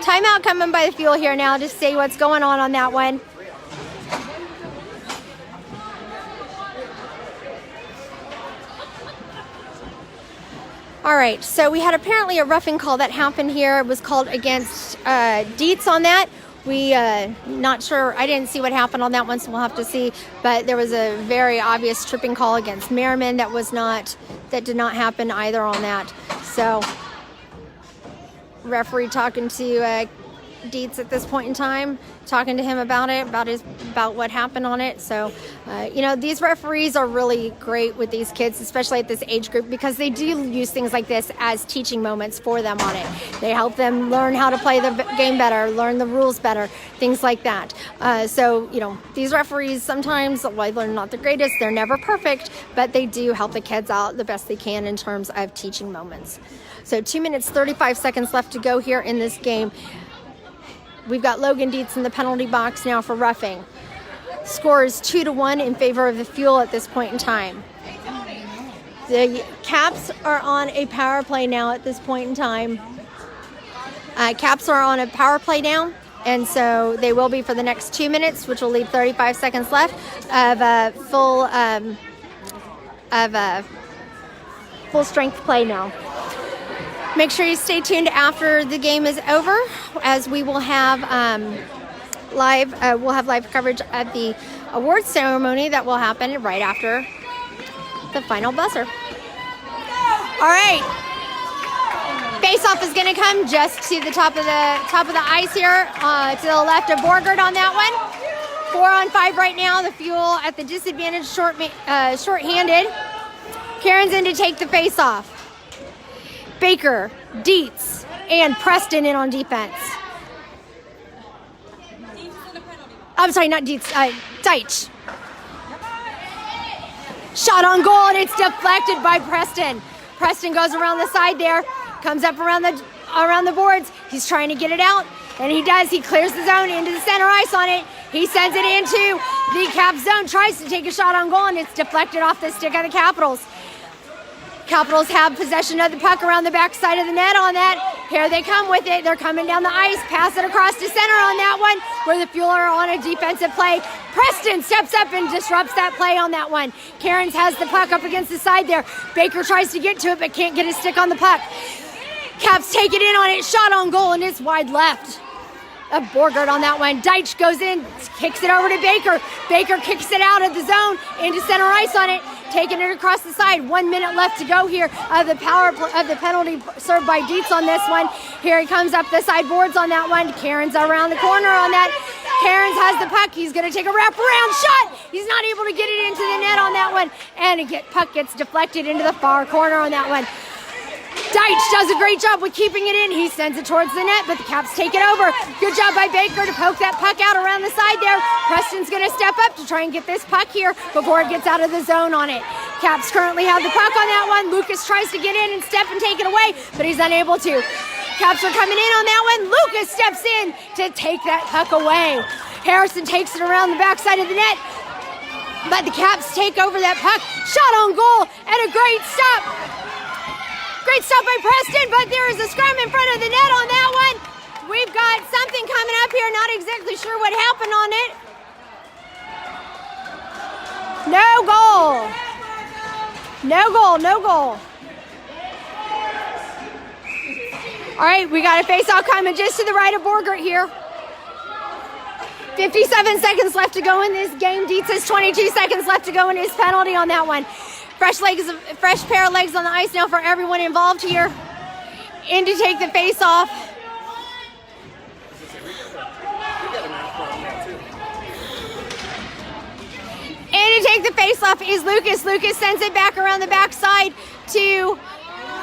Timeout coming by the Fuel here now to see what's going on that one. All right, so we had apparently a roughing call that happened here. It was called against Dietz on that. We not sure. I didn't see what happened on that one, so we'll have to see. But there was a very obvious tripping call against Merriman that did not happen either on that. So referee talking to Dietz at this point in time, talking to him about it, about what happened on it. So, these referees are really great with these kids, especially at this age group, because they do use things like this as teaching moments for them on it. They help them learn how to play the game better, learn the rules better, things like that. These referees sometimes, while they're not the greatest, they're never perfect, but they do help the kids out the best they can in terms of teaching moments. So 2 minutes, 35 seconds left to go here in this game. We've got Logan Dietz in the penalty box now for roughing. Score is 2-1 in favor of the Fuel at this point in time. The Caps are on a power play now at this point in time. Caps are on a power play now, and so they will be for the next 2 minutes, which will leave 35 seconds left of full strength play now. Make sure you stay tuned after the game is over, as we will have live coverage at the awards ceremony that will happen right after the final buzzer. All right, face-off is going to come just to the top of the ice here, to the left of Borgert on that one. 4-on-5 right now. The Fuel at the disadvantage, short-handed. Kerins in to take the face-off. Baker, Dietz, and Preston in on defense. I'm sorry, not Dietz, Dych. Shot on goal, and it's deflected by Preston. Preston goes around the side there, comes up around the boards. He's trying to get it out, and he does. He clears the zone into the center ice on it. He sends it into the Cap zone, tries to take a shot on goal, and it's deflected off the stick of the Capitals. Capitals have possession of the puck around the backside of the net on that. Here they come with it. They're coming down the ice. Pass it across to center on that one where the Fuel are on a defensive play. Preston steps up and disrupts that play on that one. Kerins has the puck up against the side there. Baker tries to get to it but can't get his stick on the puck. Caps take it in on it. Shot on goal and it's wide left. A Borgert on that one. Dych goes in, kicks it over to Baker. Baker kicks it out of the zone into center ice on it, taking it across the side. 1 minute left to go here of the penalty served by Dietz on this one. Here he comes up the side boards on that one. Kerins around the corner on that. Kerins has the puck. He's going to take a wraparound shot. He's not able to get it into the net on that one. And puck gets deflected into the far corner on that one. Dych does a great job with keeping it in. He sends it towards the net, but the Caps take it over. Good job by Baker to poke that puck out around the side there. Preston's going to step up to try and get this puck here before it gets out of the zone on it. Caps currently have the puck on that one. Lucas tries to get in and step and take it away, but he's unable to. Caps are coming in on that one. Lucas steps in to take that puck away. Harrison takes it around the backside of the net, but the Caps take over that puck. Shot on goal and a great stop. Great stop by Preston, but there is a scrum in front of the net on that one. We've got something coming up here. Not exactly sure what happened on it. No goal. No goal, no goal. All right, we got a face-off coming just to the right of Borgert here. 57 seconds left to go in this game. Dietz has 22 seconds left to go in his penalty on that one. Fresh pair of legs on the ice now for everyone involved here. In to take the face-off. In to take the face-off is Lucas. Lucas sends it back around the backside to,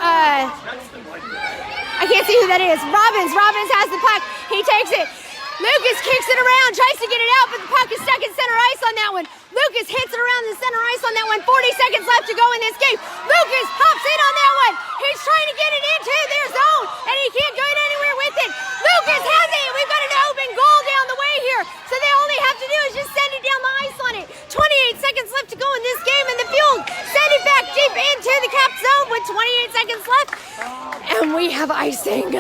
I can't see who that is. Robbins. Robbins has the puck. He takes it. Lucas kicks it around, tries to get it out, but the puck is stuck in center ice on that one. Lucas hits it around the center ice on that one. 40 seconds left to go in this game. Lucas hops in on that one. He's trying to get it into their zone, and he can't go anywhere with it. Lucas has it. We've got an open goal down the way here, so they all they have to do is just send it down the ice on it. 28 seconds left to go in this game, and the Fuel send it back deep into the Cap zone with 28 seconds left, and we have icing.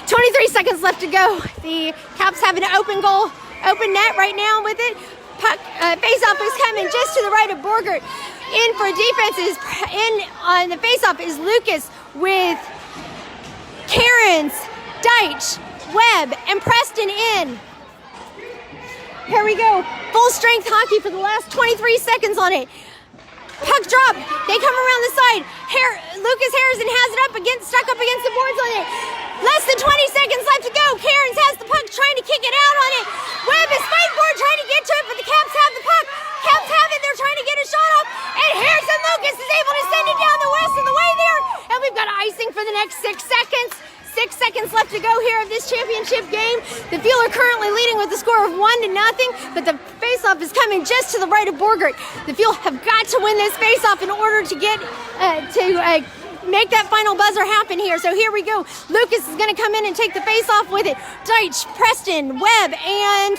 23 seconds left to go. The Caps have an open net right now with it. Puck face-off is coming just to the right of Borgert. In for defense is on the face-off is Lucas with Kerins, Dych, Webb, and Preston in. Here we go. Full strength hockey for the last 23 seconds on it. Puck drop. They come around the side. Lucas Harrison has it stuck up against the boards on it. Less than 20 seconds left to go. Kerins has the puck trying to kick it out on it. Webb is fighting for it, trying to get to it, but the Caps have the puck. Caps have it. They're trying to get a shot off. And Harrison Lucas is able to send it down the rest of the way there. And we've got icing for the next 6 seconds. 6 seconds left to go here of this championship game. The Fuel are currently leading with a score of 1-0, but the faceoff is coming just to the right of Borgert. The Fuel have got to win this faceoff in order to get make that final buzzer happen here. So here we go. Lucas is going to come in and take the faceoff with it. Dych, Preston, Webb, and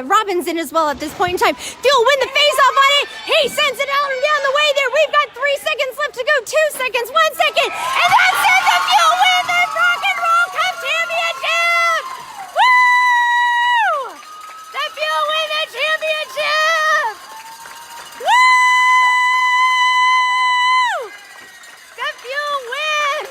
Robbins in as well at this point in time. Fuel win the face-off on it. He sends it out and down the way there. We've got 3 seconds left to go. 2 seconds, 1 second. And that's it. The Fuel win the Rock and Roll Cup Championship. Woo! The Fuel win the championship. Woo! The Fuel win.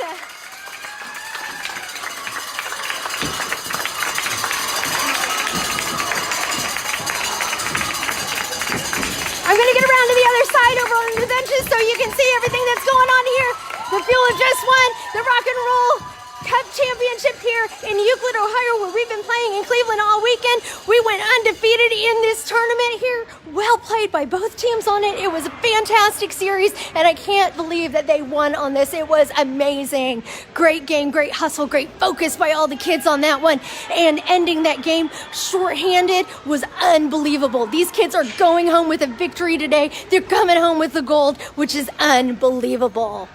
I'm going to get around to the other side over on the benches so you can see everything that's going on here. The Fuel have just won the Rock and Roll Cup Championship here in Euclid, Ohio, where we've been playing in Cleveland all weekend. We went undefeated in this tournament here. Well played by both teams on it. It was a fantastic series, and I can't believe that they won on this. It was amazing. Great game, great hustle, great focus by all the kids on that one. And ending that game shorthanded was unbelievable. These kids are going home with a victory today. They're coming home with the gold, which is unbelievable.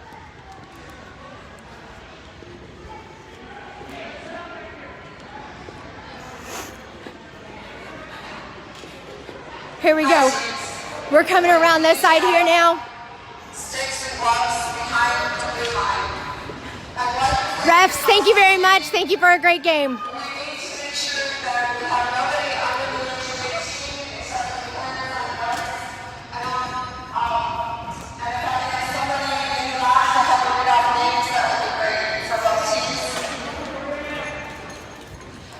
Here we go. We're coming around this side here now. Sticks and gloves behind the blue line. Refs, thank you very much. Thank you for a great game. We need to make sure that we have nobody under the age of 18 except for the owner and the refs. And if I get somebody in the back to help me read out names, that would be great for both teams.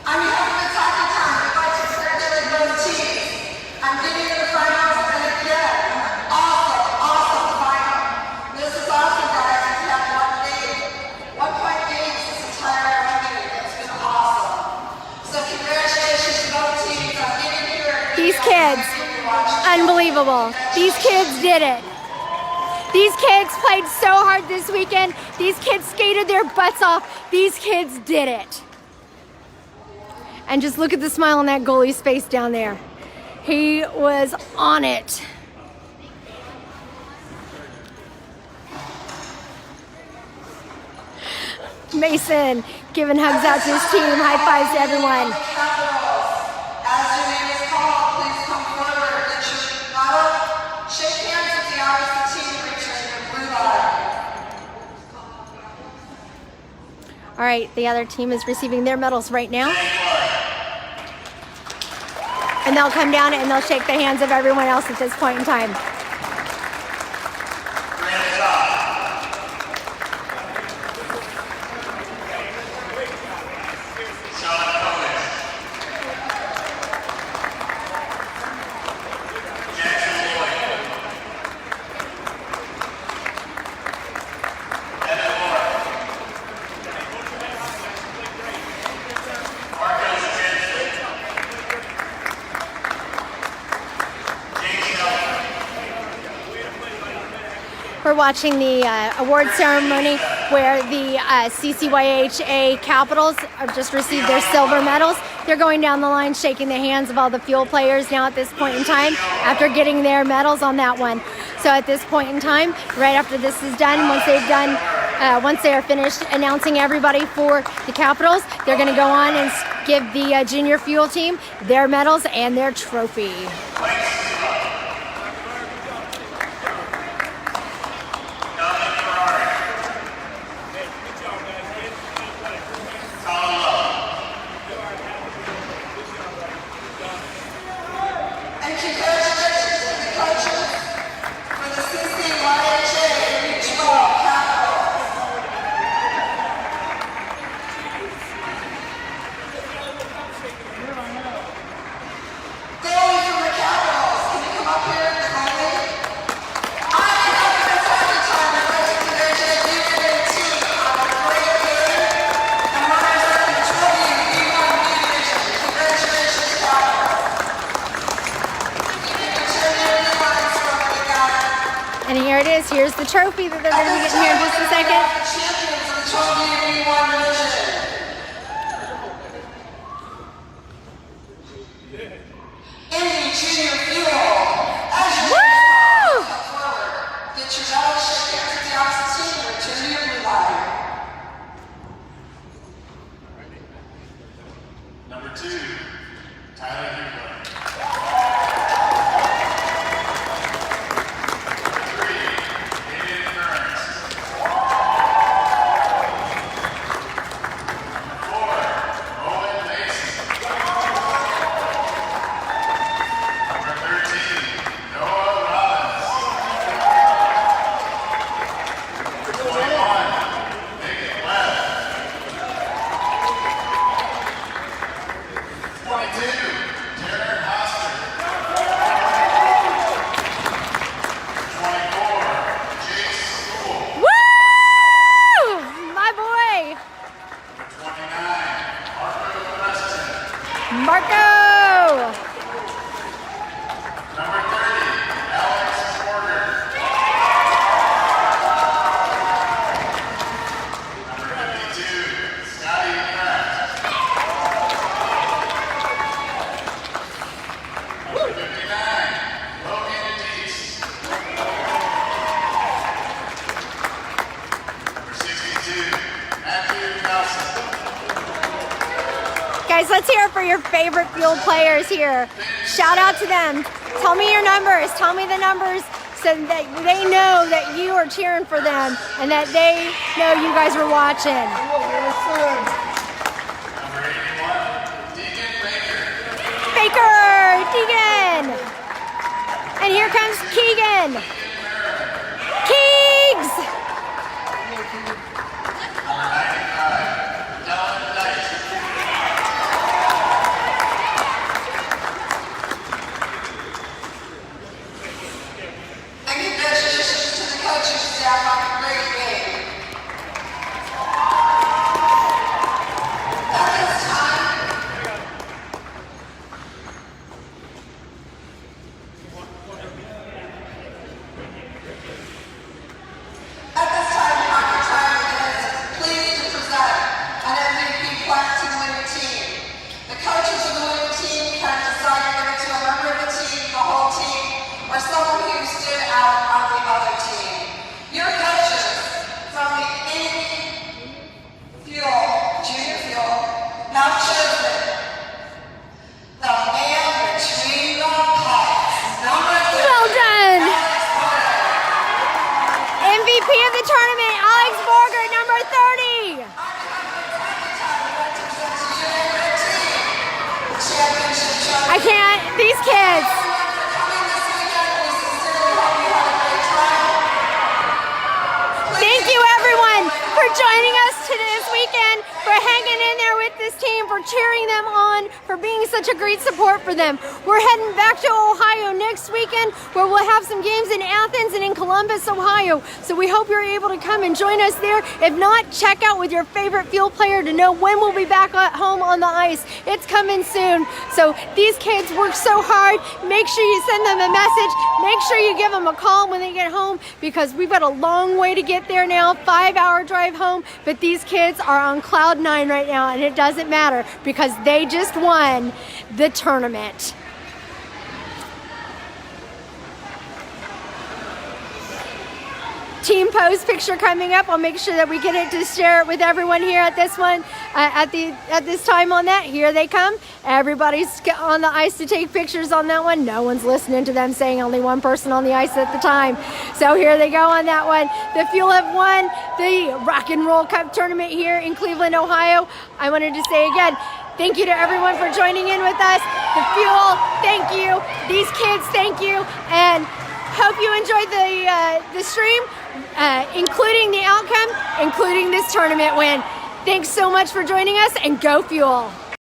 On behalf of the Tackle Town, we'd like to congratulate both teams. I'm getting to the finals, and again, awesome final. This is awesome, guys. We have one-point games this entire weekend. It's been awesome. So congratulations to both teams on getting here. These kids, unbelievable. These kids did it. These kids played so hard this weekend. These kids skated their butts off. These kids did it. And just look at the smile on that goalie's face down there. He was on it. Mason giving hugs out to his team. High fives to everyone. As your name is called, please come forward. Get your medal. Shake hands with the opposite team reaching your blue line. All right, the other team is receiving their medals right now. And they'll come down and they'll shake the hands of everyone else at this point in time. We're watching the award ceremony where the CCYHA Capitals have just received their silver medals. They're going down the line shaking the hands of all the Fuel players now at this point in time after getting their medals on that one. So at this point in time, right after this is done, once they are finished announcing everybody for the Capitals, they're going to go on and give the junior Fuel team their medals and their trophy. And congratulations to the coaches for the CCYHA Regional Capitals. Goalie from the Capitals, can you come up here and goalie? On behalf of the Tackle Town, I'd like to congratulate you and your team on a great game and runners up in 20 B1 B Division. Congratulations, Capitals. And here it is. Here's the trophy that they're going to be getting here in just a second. Champions of the 12 B1 division. Indy Junior Fuel. As you come forward, get your medal, shake hands with the opposite team, and return to your blue line. Number 2, Tyler Hublar. Number 3, Aiden Kerins. Number 4, Owen Mason. Number 13, Noah Robbins. Number 21, Mick Webb. 22, Taryn Hoster. 24, Chase Poole. Woo! My boy, 29, Marco Preston. Marco. Number 30, Alex Borgert. Number 52, Scotty Craft. Number 59, Logan Dietz. Number 62, Matthew Nelson. Guys, let's hear it for your favorite Fuel players here. Shout out to them. Tell me your numbers. Tell me the numbers so that they know that you are cheering for them and that they know you guys are watching. Number 81, Deagan Baker. Baker, Deagan. And here comes Keegan. Keegs. Number 95, Kellen Dych. And congratulations to the coaching staff on a great game. At this time, Hockey Time is pleased to present an MVP plaque to the winning team. The coaches of the winning team can decide whether to a member of the team, the whole team, or someone who stood out on the other team. Your coaches from the Aiden Junior Fuel have chosen the man between the pipes. Number 3. Well done. MVP of the tournament, Alex Borgert, number 30. I can't. These kids. Thank you, everyone, for joining us this weekend, for hanging in there with this team, for cheering them on, for being such a great support for them. We're heading back to Ohio next weekend, where we'll have some games in Athens and in Columbus, Ohio. So we hope you're able to come and join us there. If not, check out with your favorite field player to know when we'll be back at home on the ice. It's coming soon. So these kids work so hard. Make sure you send them a message. Make sure you give them a call when they get home, because we've got a long way to get there now, 5-hour drive home. But these kids are on cloud 9 right now, and it doesn't matter because they just won the tournament. Team pose picture coming up. I'll make sure that we get it to share it with everyone here at this one, at this time on that. Here they come. Everybody's on the ice to take pictures on that one. No one's listening to them saying only one person on the ice at the time. So here they go on that one. The Fuel have won the Rock and Roll Cup tournament here in Cleveland, Ohio. I wanted to say again, thank you to everyone for joining in with us. The Fuel, thank you. These kids, thank you. And hope you enjoyed the stream, including the outcome, including this tournament win. Thanks so much for joining us, and go Fuel.